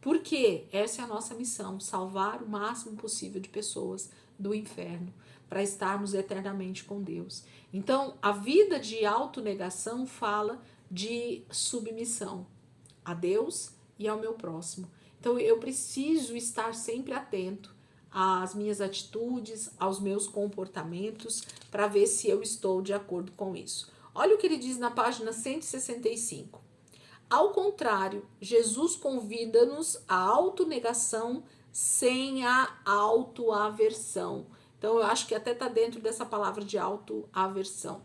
Porque essa é a nossa missão, salvar o máximo possível de pessoas do inferno, para estarmos eternamente com Deus. Então, a vida de autonegação fala de submissão a Deus e ao meu próximo. Então, eu preciso estar sempre atento às minhas atitudes, aos meus comportamentos, para ver se eu estou de acordo com isso. Olha o que ele diz na página 165. Ao contrário, Jesus convida-nos à autonegação sem a autoaversão. Então, eu acho que até está dentro dessa palavra de autoaversão.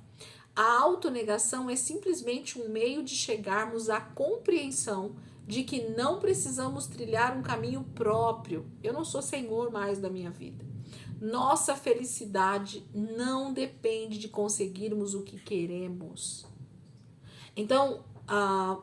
A autonegação é simplesmente um meio de chegarmos à compreensão de que não precisamos trilhar um caminho próprio. Eu não sou senhor mais da minha vida. Nossa felicidade não depende de conseguirmos o que queremos. Então,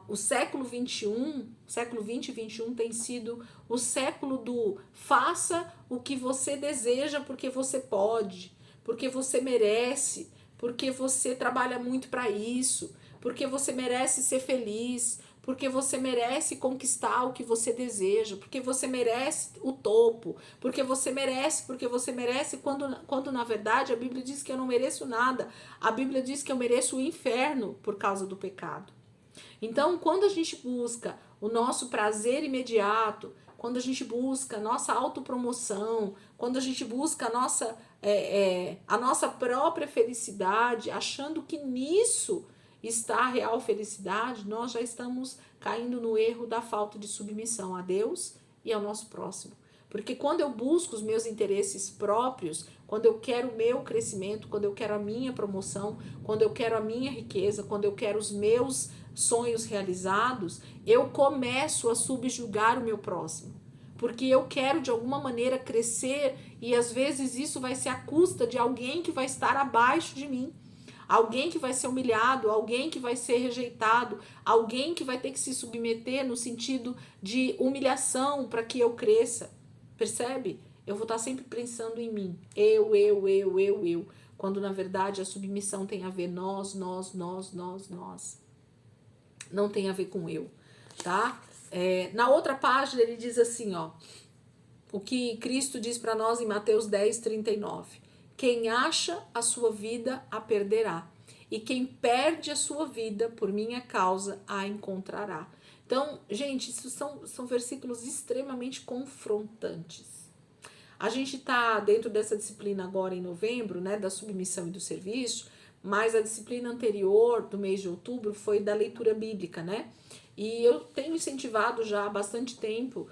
o século 21, século 20 e 21 tem sido o século do faça o que você deseja porque você pode, porque você merece, porque você trabalha muito para isso, porque você merece ser feliz, porque você merece conquistar o que você deseja, porque você merece o topo, porque você merece, quando na verdade a Bíblia diz que eu não mereço nada. A Bíblia diz que eu mereço o inferno por causa do pecado. Então, quando a gente busca o nosso prazer imediato, quando a gente busca a nossa autopromoção, quando a gente busca a nossa própria felicidade, achando que nisso está a real felicidade, nós já estamos caindo no erro da falta de submissão a Deus e ao nosso próximo. Porque quando eu busco os meus interesses próprios, quando eu quero o meu crescimento, quando eu quero a minha promoção, quando eu quero a minha riqueza, quando eu quero os meus sonhos realizados, eu começo a subjugar o meu próximo. Porque eu quero de alguma maneira crescer e às vezes isso vai ser à custa de alguém que vai estar abaixo de mim. Alguém que vai ser humilhado, alguém que vai ser rejeitado, alguém que vai ter que se submeter no sentido de humilhação para que eu cresça. Percebe? Eu vou estar sempre pensando em mim. Eu. Quando na verdade a submissão tem a ver nós. Não tem a ver com eu, tá? Na outra página ele diz assim, ó. O que Cristo diz para nós em Mateus 10:39. Quem acha a sua vida a perderá, e quem perde a sua vida por minha causa a encontrará. Então, gente, isso são versículos extremamente confrontantes. A gente está dentro dessa disciplina agora em novembro, né, da submissão e do serviço, mas a disciplina anterior, do mês de outubro, foi da leitura bíblica, né? E eu tenho incentivado já há bastante tempo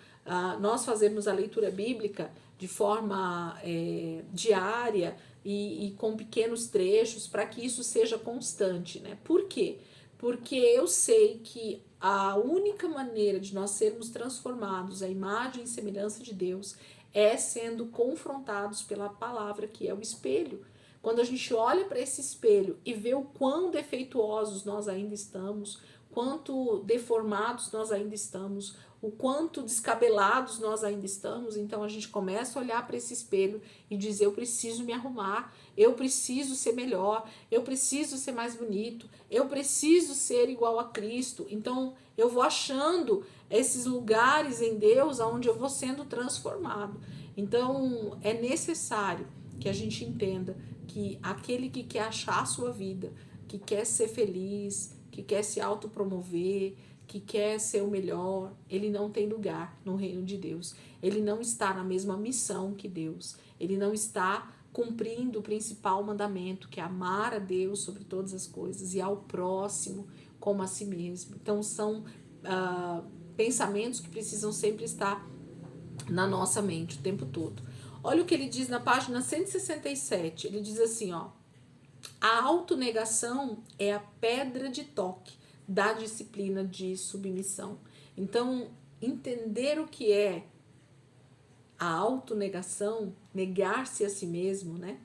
nós fazermos a leitura bíblica de forma diária e com pequenos trechos para que isso seja constante, né? Por quê? Porque eu sei que a única maneira de nós sermos transformados à imagem e semelhança de Deus é sendo confrontados pela palavra que é o espelho. Quando a gente olha para esse espelho e vê o quão defeituosos nós ainda estamos, quanto deformados nós ainda estamos, o quanto descabelados nós ainda estamos, então a gente começa a olhar para esse espelho e dizer, eu preciso me arrumar, eu preciso ser melhor, eu preciso ser mais bonito, eu preciso ser igual a Cristo. Então eu vou achando esses lugares em Deus onde eu vou sendo transformado. Então é necessário que a gente entenda que aquele que quer achar a sua vida, que quer ser feliz, que quer se autopromover, que quer ser o melhor, ele não tem lugar no reino de Deus. Ele não está na mesma missão que Deus. Ele não está cumprindo o principal mandamento, que é amar a Deus sobre todas as coisas e ao próximo como a si mesmo. Então são pensamentos que precisam sempre estar na nossa mente o tempo todo. Olha o que ele diz na página 167. Ele diz assim, ó. A autonegação é a pedra de toque da disciplina de submissão. Então, entender o que é a autonegação, negar-se a si mesmo, né?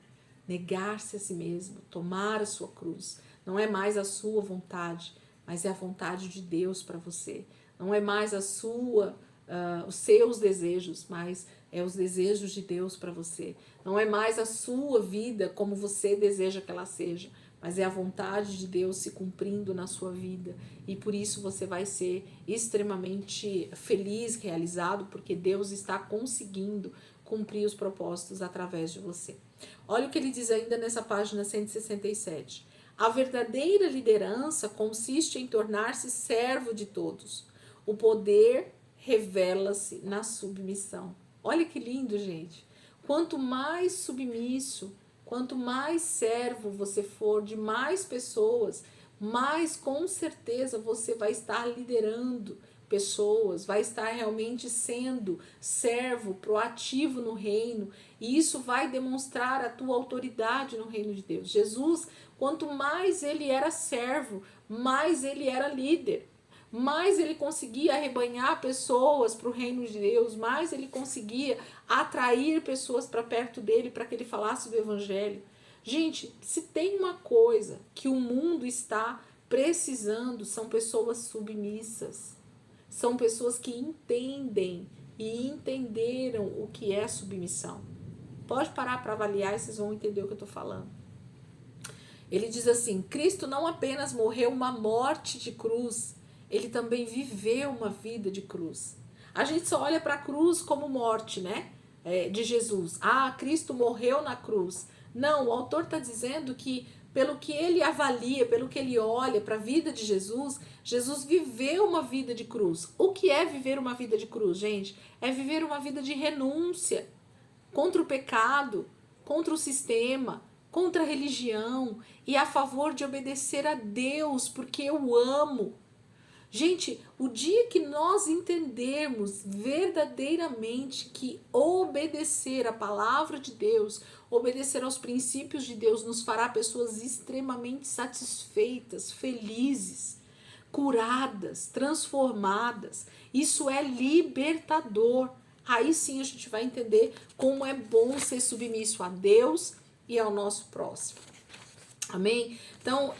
Negar-se a si mesmo, tomar a sua cruz. Não é mais a sua vontade, mas é a vontade de Deus para você. Não é mais os seus desejos, mas é os desejos de Deus para você. Não é mais a sua vida como você deseja que ela seja, mas é a vontade de Deus se cumprindo na sua vida. E por isso você vai ser extremamente feliz, realizado, porque Deus está conseguindo cumprir os propósitos através de você. Olha o que ele diz ainda nessa página 167. A verdadeira liderança consiste em tornar-se servo de todos. O poder revela-se na submissão. Olha que lindo, gente. Quanto mais submisso, quanto mais servo você for de mais pessoas, mais com certeza você vai estar liderando pessoas, vai estar realmente sendo servo, proativo no reino, e isso vai demonstrar a tua autoridade no reino de Deus. Jesus, quanto mais ele era servo, mais ele era líder. Mais ele conseguia arrebanhar pessoas para o reino de Deus, mais ele conseguia atrair pessoas para perto dele para que ele falasse do evangelho. Gente, se tem uma coisa que o mundo está precisando, são pessoas submissas. São pessoas que entendem e entenderam o que é submissão. Pode parar para avaliar e vocês vão entender o que eu estou falando. Ele diz assim, Cristo não apenas morreu uma morte de cruz, ele também viveu uma vida de cruz. A gente só olha para a cruz como morte, né? De Jesus. Cristo morreu na cruz. Não, o autor está dizendo que pelo que ele avalia, pelo que ele olha para a vida de Jesus, Jesus viveu uma vida de cruz. O que é viver uma vida de cruz, gente? É viver uma vida de renúncia contra o pecado, contra o sistema, contra a religião e a favor de obedecer a Deus, porque eu amo. Gente, o dia que nós entendermos verdadeiramente que obedecer a palavra de Deus, obedecer aos princípios de Deus, nos fará pessoas extremamente satisfeitas, felizes, curadas, transformadas, isso é libertador. Aí sim a gente vai entender como é bom ser submisso a Deus e ao nosso próximo. Amém? Então,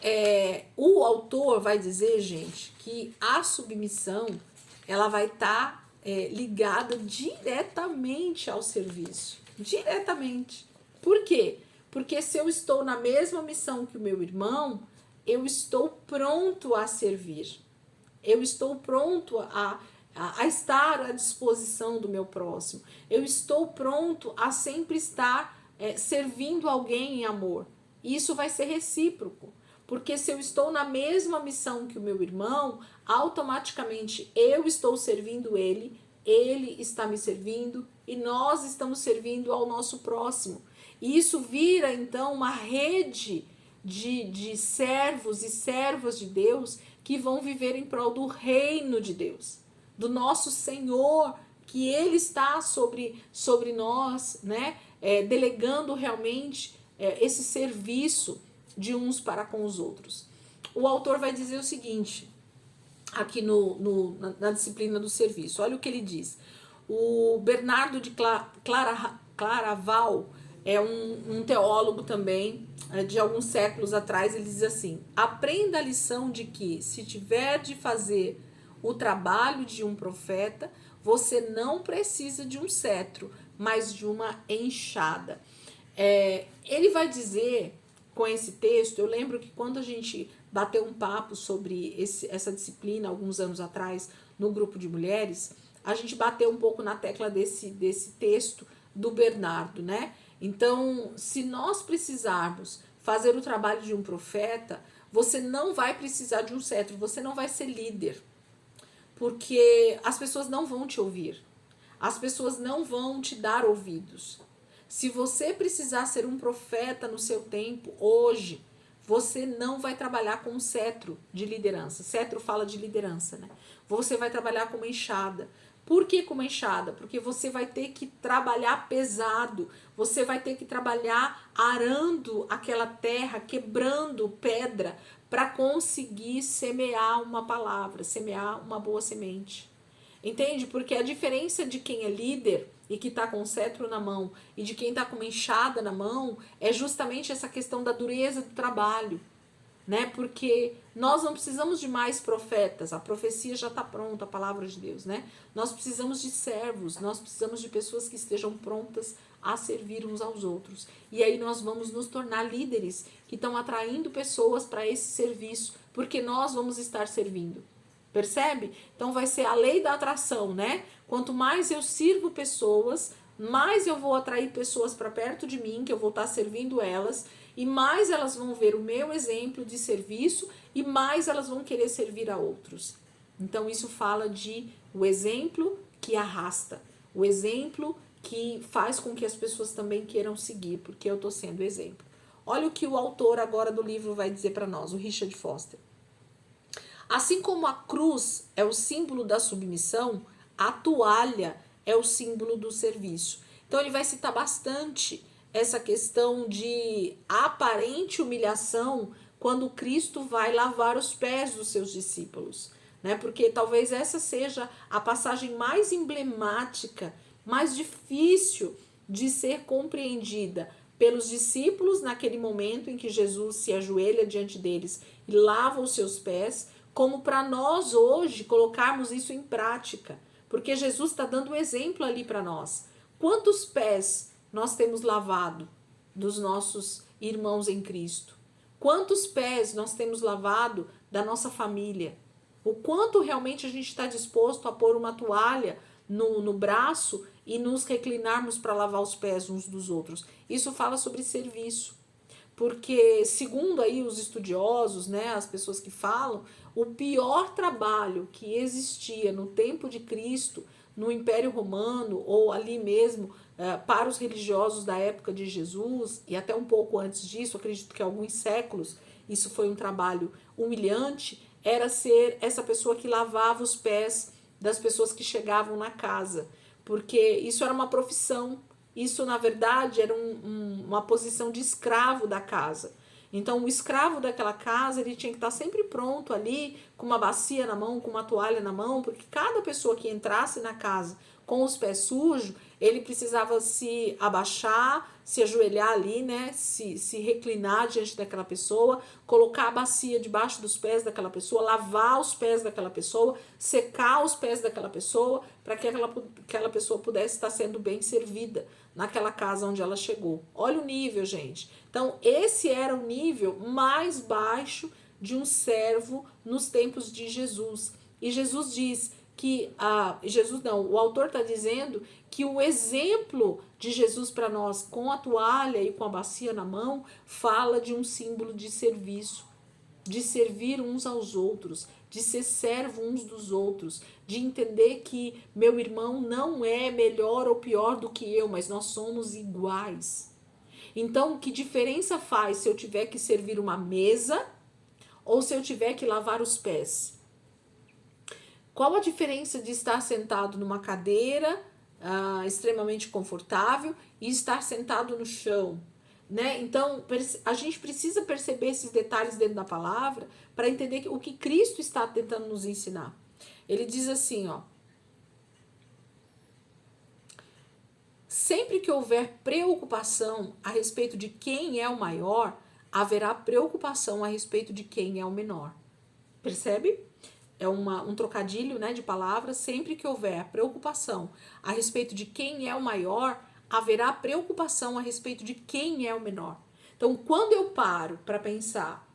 o autor vai dizer, gente, que a submissão, ela vai estar ligada diretamente ao serviço. Diretamente. Por quê? Porque se eu estou na mesma missão que o meu irmão, eu estou pronto a servir. Eu estou pronto a estar à disposição do meu próximo. Eu estou pronto a sempre estar servindo alguém em amor. E isso vai ser recíproco, porque se eu estou na mesma missão que o meu irmão, automaticamente eu estou servindo ele está me servindo e nós estamos servindo ao nosso próximo. E isso vira então uma rede de servos e servas de Deus que vão viver em prol do reino de Deus, do nosso Senhor, que Ele está sobre nós, né? Delegando realmente esse serviço de uns para com os outros. O autor vai dizer o seguinte, aqui na disciplina do serviço, olha o que ele diz. O Bernardo de Claraval é um teólogo também, de alguns séculos atrás, ele diz assim: aprenda a lição de que, se tiver de fazer o trabalho de um profeta, você não precisa de um cetro, mas de uma enxada. Ele vai dizer com esse texto, eu lembro que quando a gente bateu um papo sobre essa disciplina alguns anos atrás no grupo de mulheres, a gente bateu um pouco na tecla desse texto do Bernardo, né? Então, se nós precisarmos fazer o trabalho de um profeta, você não vai precisar de um cetro, você não vai ser líder, porque as pessoas não vão te ouvir, as pessoas não vão te dar ouvidos. Se você precisar ser um profeta no seu tempo, hoje, você não vai trabalhar com um cetro de liderança. Cetro fala de liderança, né? Você vai trabalhar com uma enxada. Por que com uma enxada? Porque você vai ter que trabalhar pesado, você vai ter que trabalhar arando aquela terra, quebrando pedra, para conseguir semear uma palavra, semear uma boa semente. Entende? Porque a diferença de quem é líder e que está com o cetro na mão e de quem está com uma enxada na mão é justamente essa questão da dureza do trabalho, né? Porque nós não precisamos de mais profetas, a profecia já está pronta, a palavra de Deus, né? Nós precisamos de servos, nós precisamos de pessoas que estejam prontas a servir uns aos outros. E aí nós vamos nos tornar líderes que estão atraindo pessoas para esse serviço, porque nós vamos estar servindo. Percebe? Então vai ser a lei da atração, né? Quanto mais eu sirvo pessoas, mais eu vou atrair pessoas para perto de mim, que eu vou estar servindo elas, e mais elas vão ver o meu exemplo de serviço e mais elas vão querer servir a outros. Então isso fala de o exemplo que arrasta, o exemplo que faz com que as pessoas também queiram seguir, porque eu estou sendo exemplo. Olha o que o autor agora do livro vai dizer para nós, o Richard Foster. Assim como a cruz é o símbolo da submissão, a toalha é o símbolo do serviço. Então ele vai citar bastante essa questão de aparente humilhação quando Cristo vai lavar os pés dos seus discípulos, né? Porque talvez essa seja a passagem mais emblemática, mais difícil de ser compreendida pelos discípulos naquele momento em que Jesus se ajoelha diante deles e lava os seus pés, como para nós hoje colocarmos isso em prática, porque Jesus está dando um exemplo ali para nós. Quantos pés nós temos lavado dos nossos irmãos em Cristo? Quantos pés nós temos lavado da nossa família? O quanto realmente a gente está disposto a pôr uma toalha no braço e nos reclinarmos para lavar os pés uns dos outros? Isso fala sobre serviço. porque segundo aí os estudiosos, né, as pessoas que falam, o pior trabalho que existia no tempo de Cristo, no Império Romano, ou ali mesmo para os religiosos da época de Jesus, e até um pouco antes disso, acredito que alguns séculos, isso foi um trabalho humilhante, era ser essa pessoa que lavava os pés das pessoas que chegavam na casa, porque isso era uma profissão, isso na verdade era uma posição de escravo da casa. Então o escravo daquela casa ele tinha que estar sempre pronto ali, com uma bacia na mão, com uma toalha na mão, porque cada pessoa que entrasse na casa com os pés sujos, ele precisava se abaixar, se ajoelhar ali, né? Se reclinar diante daquela pessoa, colocar a bacia debaixo dos pés daquela pessoa, lavar os pés daquela pessoa, secar os pés daquela pessoa, para que aquela pessoa pudesse estar sendo bem servida naquela casa onde ela chegou. Olha o nível, gente. Então, esse era o nível mais baixo de um servo nos tempos de Jesus. E Jesus diz que o autor está dizendo que o exemplo de Jesus para nós com a toalha e com a bacia na mão fala de um símbolo de serviço, de servir uns aos outros, de ser servo uns dos outros, de entender que meu irmão não é melhor ou pior do que eu, mas nós somos iguais. Então, que diferença faz se eu tiver que servir uma mesa ou se eu tiver que lavar os pés? Qual a diferença de estar sentado numa cadeira extremamente confortável e estar sentado no chão? Né? Então, a gente precisa perceber esses detalhes dentro da palavra para entender o que Cristo está tentando nos ensinar. Ele diz assim, ó: sempre que houver preocupação a respeito de quem é o maior, haverá preocupação a respeito de quem é o menor. Percebe? É um trocadilho, né, de palavras. Sempre que houver preocupação a respeito de quem é o maior, haverá preocupação a respeito de quem é o menor. Então, quando eu paro para pensar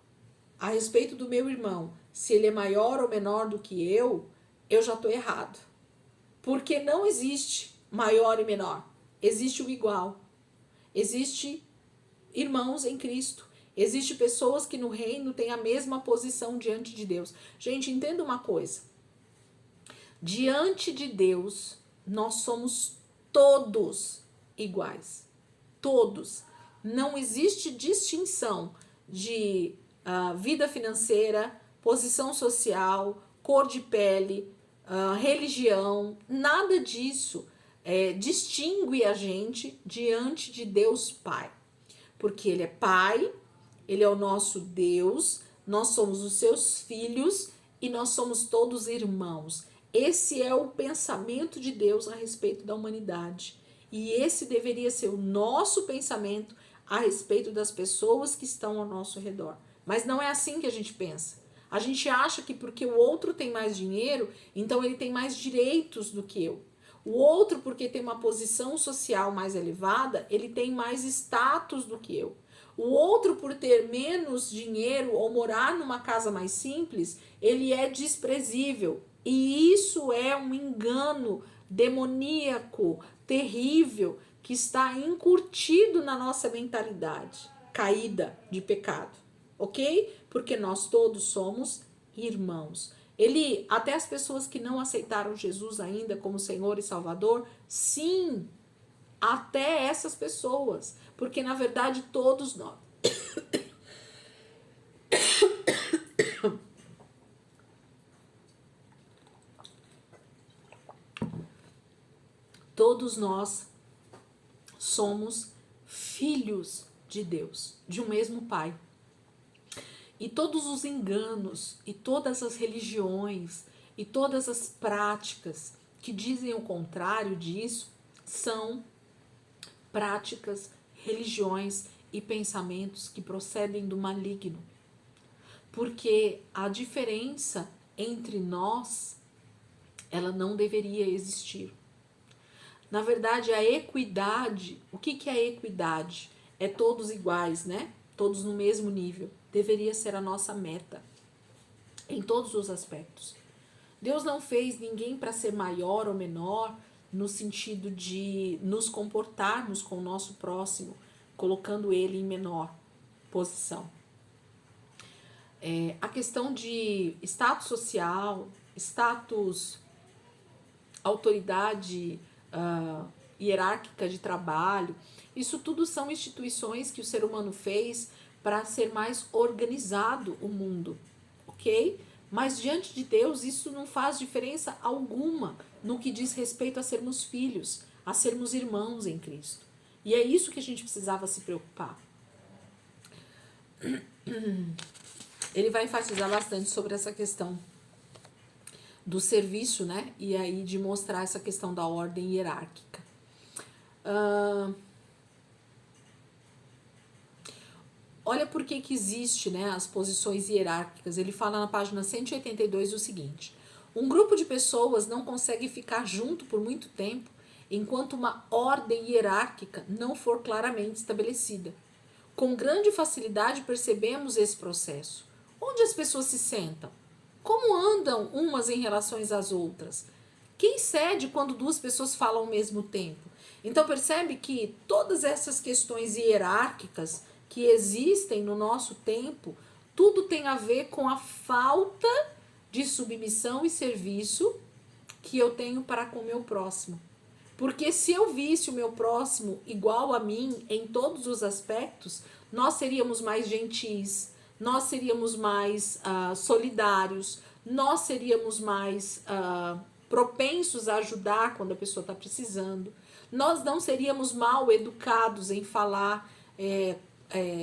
a respeito do meu irmão, se ele é maior ou menor do que eu já estou errado. Porque não existe maior e menor. Existe o igual. Existe irmãos em Cristo. Existem pessoas que no reino têm a mesma posição diante de Deus. Gente, entenda uma coisa. Diante de Deus, nós somos todos iguais. Todos. Não existe distinção de vida financeira, posição social, cor de pele, religião. Nada disso distingue a gente diante de Deus Pai. Porque Ele é Pai, Ele é o nosso Deus, nós somos os seus filhos e nós somos todos irmãos. Esse é o pensamento de Deus a respeito da humanidade. E esse deveria ser o nosso pensamento a respeito das pessoas que estão ao nosso redor. Mas não é assim que a gente pensa. A gente acha que porque o outro tem mais dinheiro, então ele tem mais direitos do que eu. O outro, porque tem uma posição social mais elevada, ele tem mais status do que eu. O outro, por ter menos dinheiro ou morar numa casa mais simples, ele é desprezível. E isso é um engano demoníaco, terrível, que está incutido na nossa mentalidade caída de pecado, ok? Porque nós todos somos irmãos. Ele, até as pessoas que não aceitaram Jesus ainda como Senhor e Salvador, sim, até essas pessoas, porque na verdade todos nós todos nós somos filhos de Deus, de um mesmo Pai. E todos os enganos e todas as religiões e todas as práticas que dizem o contrário disso são práticas, religiões e pensamentos que procedem do maligno. Porque a diferença entre nós, ela não deveria existir. Na verdade, a equidade, o que é a equidade? É todos iguais, né? Todos no mesmo nível. Deveria ser a nossa meta, em todos os aspectos. Deus não fez ninguém para ser maior ou menor, no sentido de nos comportarmos com o nosso próximo, colocando ele em menor. posição. A questão de status social, status, autoridade hierárquica de trabalho, isso tudo são instituições que o ser humano fez para ser mais organizado o mundo, ok? Mas diante de Deus isso não faz diferença alguma no que diz respeito a sermos filhos, a sermos irmãos em Cristo. E é isso que a gente precisava se preocupar. Ele vai enfatizar bastante sobre essa questão do serviço, né? E aí de mostrar essa questão da ordem hierárquica. Olha por que existe, né, as posições hierárquicas. Ele fala na página 182 o seguinte: um grupo de pessoas não consegue ficar junto por muito tempo enquanto uma ordem hierárquica não for claramente estabelecida. Com grande facilidade percebemos esse processo. Onde as pessoas se sentam? Como andam umas em relação às outras? Quem cede quando duas pessoas falam ao mesmo tempo? Então percebe que todas essas questões hierárquicas que existem no nosso tempo, tudo tem a ver com a falta de submissão e serviço que eu tenho para com o meu próximo. Porque se eu visse o meu próximo igual a mim em todos os aspectos, nós seríamos mais gentis, nós seríamos mais solidários, nós seríamos mais propensos a ajudar quando a pessoa está precisando, nós não seríamos mal educados em falar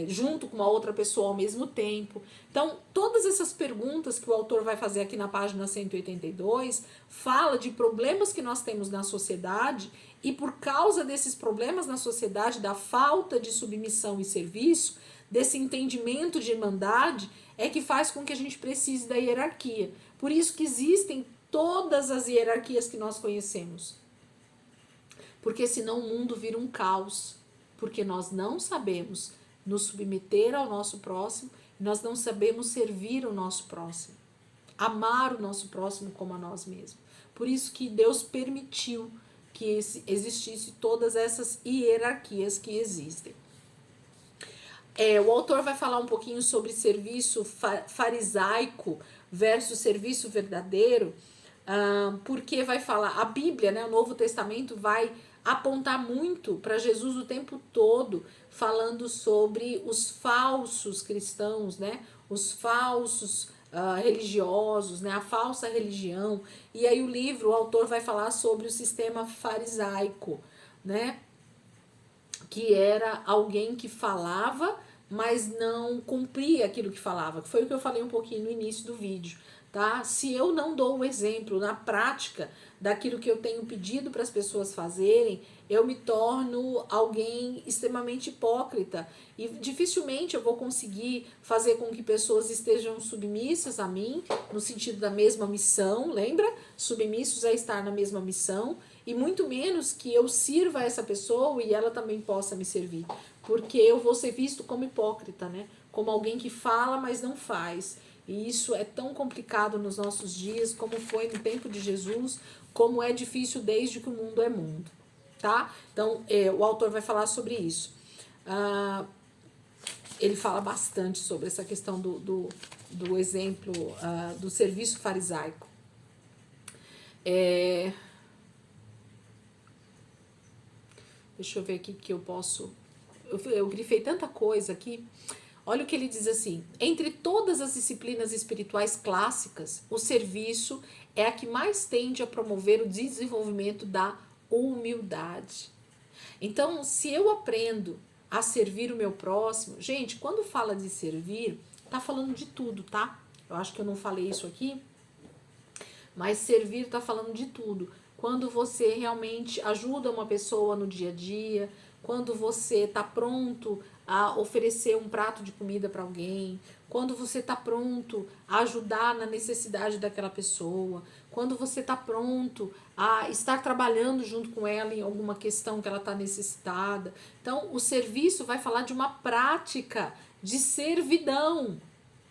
junto com uma outra pessoa ao mesmo tempo. Então, todas essas perguntas que o autor vai fazer aqui na página 182 fala de problemas que nós temos na sociedade e por causa desses problemas na sociedade, da falta de submissão e serviço, desse entendimento de irmandade, é que faz com que a gente precise da hierarquia. Por isso que existem todas as hierarquias que nós conhecemos. Porque senão o mundo vira um caos. Porque nós não sabemos nos submeter ao nosso próximo, nós não sabemos servir o nosso próximo, amar o nosso próximo como a nós mesmos. Por isso que Deus permitiu que existisse todas essas hierarquias que existem. O autor vai falar um pouquinho sobre serviço farisaico versus serviço verdadeiro, porque vai falar, a Bíblia, né, o Novo Testamento vai apontar muito para Jesus o tempo todo, falando sobre os falsos cristãos, né, os falsos religiosos, né, a falsa religião. E aí o autor vai falar sobre o sistema farisaico, né, que era alguém que falava, mas não cumpria aquilo que falava. Foi o que eu falei um pouquinho no início do vídeo, tá? Se eu não dou o exemplo na prática daquilo que eu tenho pedido para as pessoas fazerem, eu me torno alguém extremamente hipócrita e dificilmente eu vou conseguir fazer com que pessoas estejam submissas a mim, no sentido da mesma missão, lembra? Submissos a estar na mesma missão, e muito menos que eu sirva essa pessoa e ela também possa me servir, porque eu vou ser visto como hipócrita, né? Como alguém que fala, mas não faz. E isso é tão complicado nos nossos dias, como foi no tempo de Jesus, como é difícil desde que o mundo é mundo, tá? Então, o autor vai falar sobre isso. Ele fala bastante sobre essa questão do exemplo do serviço farisaico. Deixa eu ver aqui que eu posso... Eu grifei tanta coisa aqui. Olha o que ele diz assim: entre todas as disciplinas espirituais clássicas, o serviço é a que mais tende a promover o desenvolvimento da humildade. Então, se eu aprendo a servir o meu próximo... Gente, quando fala de servir, tá falando de tudo, tá? Eu acho que eu não falei isso aqui, mas servir tá falando de tudo. Quando você realmente ajuda uma pessoa no dia a dia, quando você tá pronto a oferecer um prato de comida para alguém, quando você está pronto a ajudar na necessidade daquela pessoa, quando você está pronto a estar trabalhando junto com ela em alguma questão que ela está necessitada. Então, o serviço vai falar de uma prática de servidão,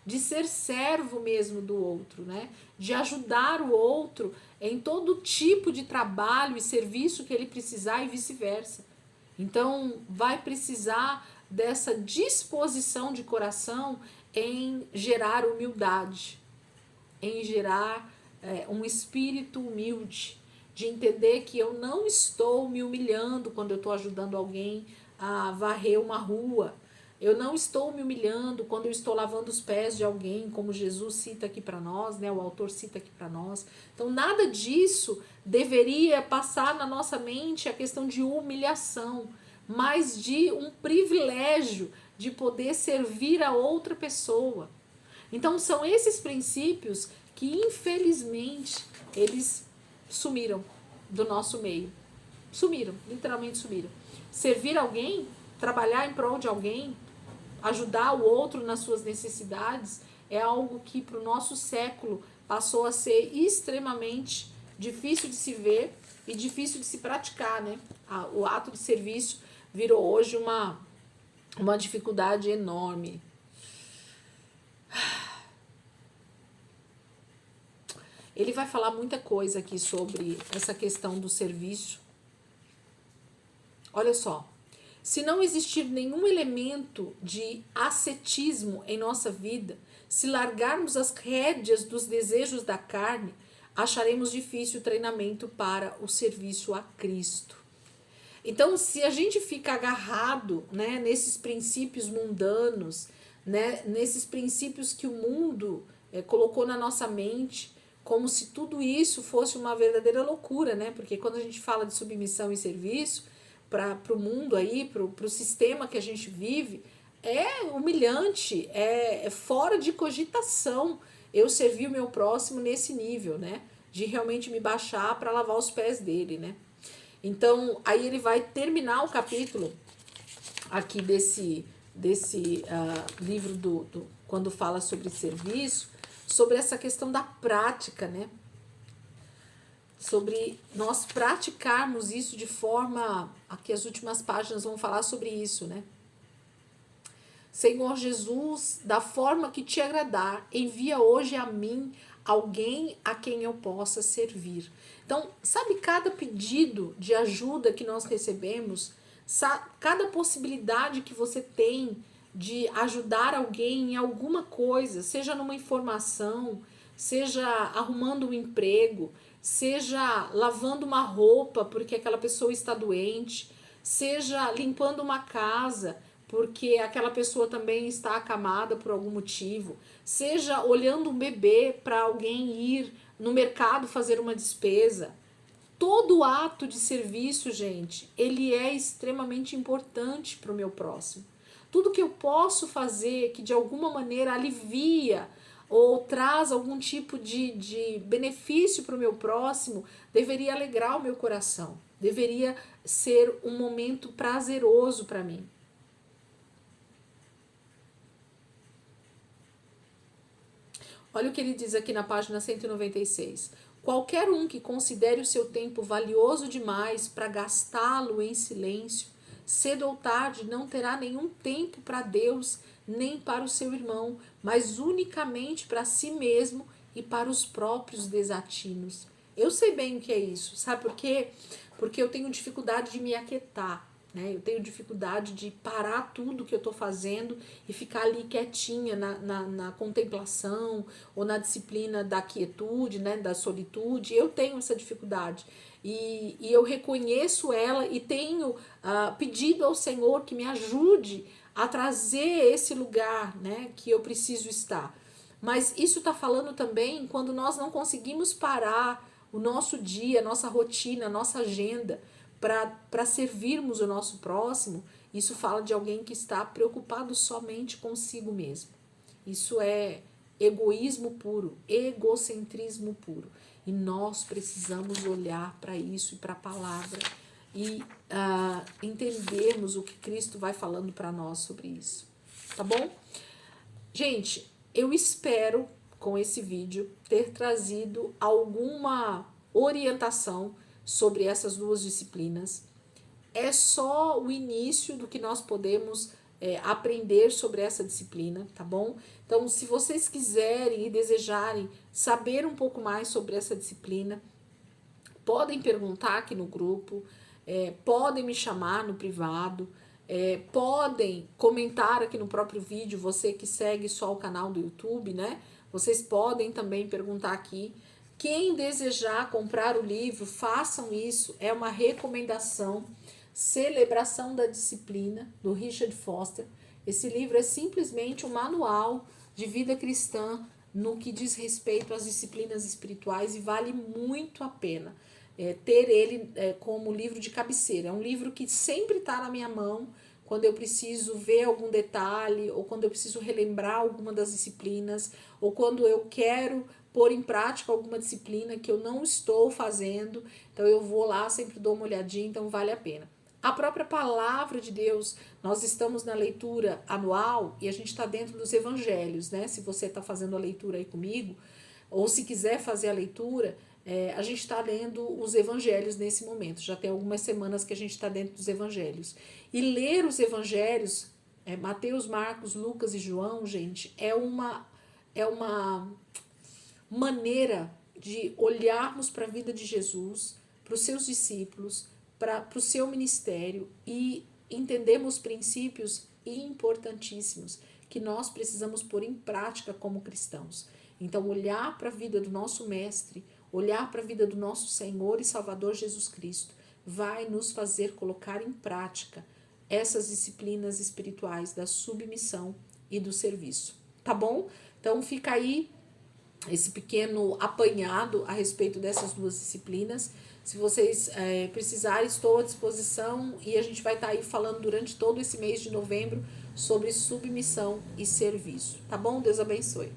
de ser servo mesmo do outro, né? De ajudar o outro em todo tipo de trabalho e serviço que ele precisar e vice-versa. Então, vai precisar dessa disposição de coração em gerar humildade, em gerar um espírito humilde, de entender que eu não estou me humilhando quando eu estou ajudando alguém a varrer uma rua. Eu não estou me humilhando quando eu estou lavando os pés de alguém, como Jesus cita aqui para nós, né? O autor cita aqui para nós. Então, nada disso deveria passar na nossa mente a questão de humilhação, mas de um privilégio de poder servir a outra pessoa. Então, são esses princípios que, infelizmente, eles sumiram do nosso meio. Sumiram, literalmente sumiram. Servir alguém, trabalhar em prol de alguém, ajudar o outro nas suas necessidades, é algo que para o nosso século passou a ser extremamente difícil de se ver e difícil de se praticar, né? O ato de serviço virou hoje uma dificuldade enorme. Ele vai falar muita coisa aqui sobre essa questão do serviço. Olha só. Se não existir nenhum elemento de ascetismo em nossa vida, se largarmos as rédeas dos desejos da carne, acharemos difícil o treinamento para o serviço a Cristo. Então, se a gente fica agarrado, né, nesses princípios mundanos, né, nesses princípios que o mundo colocou na nossa mente, como se tudo isso fosse uma verdadeira loucura, né? Porque quando a gente fala de submissão e serviço, para o mundo aí, para o sistema que a gente vive, é humilhante, é fora de cogitação eu servir o meu próximo nesse nível, né? De realmente me baixar para lavar os pés dele, né? Então, aí ele vai terminar o capítulo aqui desse livro quando fala sobre serviço, sobre essa questão da prática, né? Sobre nós praticarmos isso de forma... Aqui as últimas páginas vão falar sobre isso, né? Senhor Jesus, da forma que te agradar, envia hoje a mim alguém a quem eu possa servir. Então, sabe, cada pedido de ajuda que nós recebemos, cada possibilidade que você tem de ajudar alguém em alguma coisa, seja numa informação, seja arrumando um emprego, seja lavando uma roupa porque aquela pessoa está doente, seja limpando uma casa porque aquela pessoa também está acamada por algum motivo, seja olhando um bebê para alguém ir no mercado fazer uma despesa. Todo ato de serviço, gente, ele é extremamente importante para o meu próximo. Tudo que eu posso fazer que de alguma maneira alivia ou traz algum tipo de benefício para o meu próximo, deveria alegrar o meu coração, deveria ser um momento prazeroso para mim. Olha o que ele diz aqui na página 196. Qualquer um que considere o seu tempo valioso demais para gastá-lo em silêncio, cedo ou tarde não terá nenhum tempo para Deus, nem para o seu irmão, mas unicamente para si mesmo e para os próprios desatinos. Eu sei bem o que é isso, sabe por quê? Porque eu tenho dificuldade de me aquietar, né? Eu tenho dificuldade de parar tudo que eu estou fazendo e ficar ali quietinha na contemplação ou na disciplina da quietude, né? Da solitude. Eu tenho essa dificuldade. E eu reconheço ela e tenho pedido ao Senhor que me ajude a trazer esse lugar, né, que eu preciso estar. Mas isso está falando também quando nós não conseguimos parar o nosso dia, a nossa rotina, a nossa agenda para servirmos o nosso próximo. Isso fala de alguém que está preocupado somente consigo mesmo. Isso é egoísmo puro, egocentrismo puro. E nós precisamos olhar para isso e para a palavra e entendermos o que Cristo vai falando para nós sobre isso. Tá bom? Gente, eu espero com esse vídeo ter trazido alguma orientação sobre essas duas disciplinas. É só o início do que nós podemos aprender sobre essa disciplina, tá bom? Então, se vocês quiserem e desejarem saber um pouco mais sobre essa disciplina, podem perguntar aqui no grupo, podem me chamar no privado, Podem comentar aqui no próprio vídeo, você que segue só o canal do YouTube, né? Vocês podem também perguntar aqui. Quem desejar comprar o livro, façam isso. É uma recomendação. Celebração da Disciplina, do Richard Foster. Esse livro é simplesmente um manual de vida cristã no que diz respeito às disciplinas espirituais e vale muito a pena ter ele como livro de cabeceira. É um livro que sempre está na minha mão quando eu preciso ver algum detalhe, ou quando eu preciso relembrar alguma das disciplinas, ou quando eu quero pôr em prática alguma disciplina que eu não estou fazendo. Então eu vou lá, sempre dou uma olhadinha, então vale a pena. A própria palavra de Deus, nós estamos na leitura anual e a gente está dentro dos evangelhos, né? Se você está fazendo a leitura aí comigo, ou se quiser fazer a leitura, a gente está lendo os evangelhos nesse momento. Já tem algumas semanas que a gente está dentro dos evangelhos. E ler os evangelhos, Mateus, Marcos, Lucas e João, gente, é uma maneira de olharmos para a vida de Jesus, para os seus discípulos, para o seu ministério e entendemos princípios importantíssimos que nós precisamos pôr em prática como cristãos. Então, olhar para a vida do nosso Mestre, olhar para a vida do nosso Senhor e Salvador Jesus Cristo, vai nos fazer colocar em prática essas disciplinas espirituais da submissão e do serviço. Tá bom? Então, fica aí esse pequeno apanhado a respeito dessas duas disciplinas. Se vocês precisarem, estou à disposição e a gente vai estar aí falando durante todo esse mês de novembro sobre submissão e serviço. Tá bom? Deus abençoe.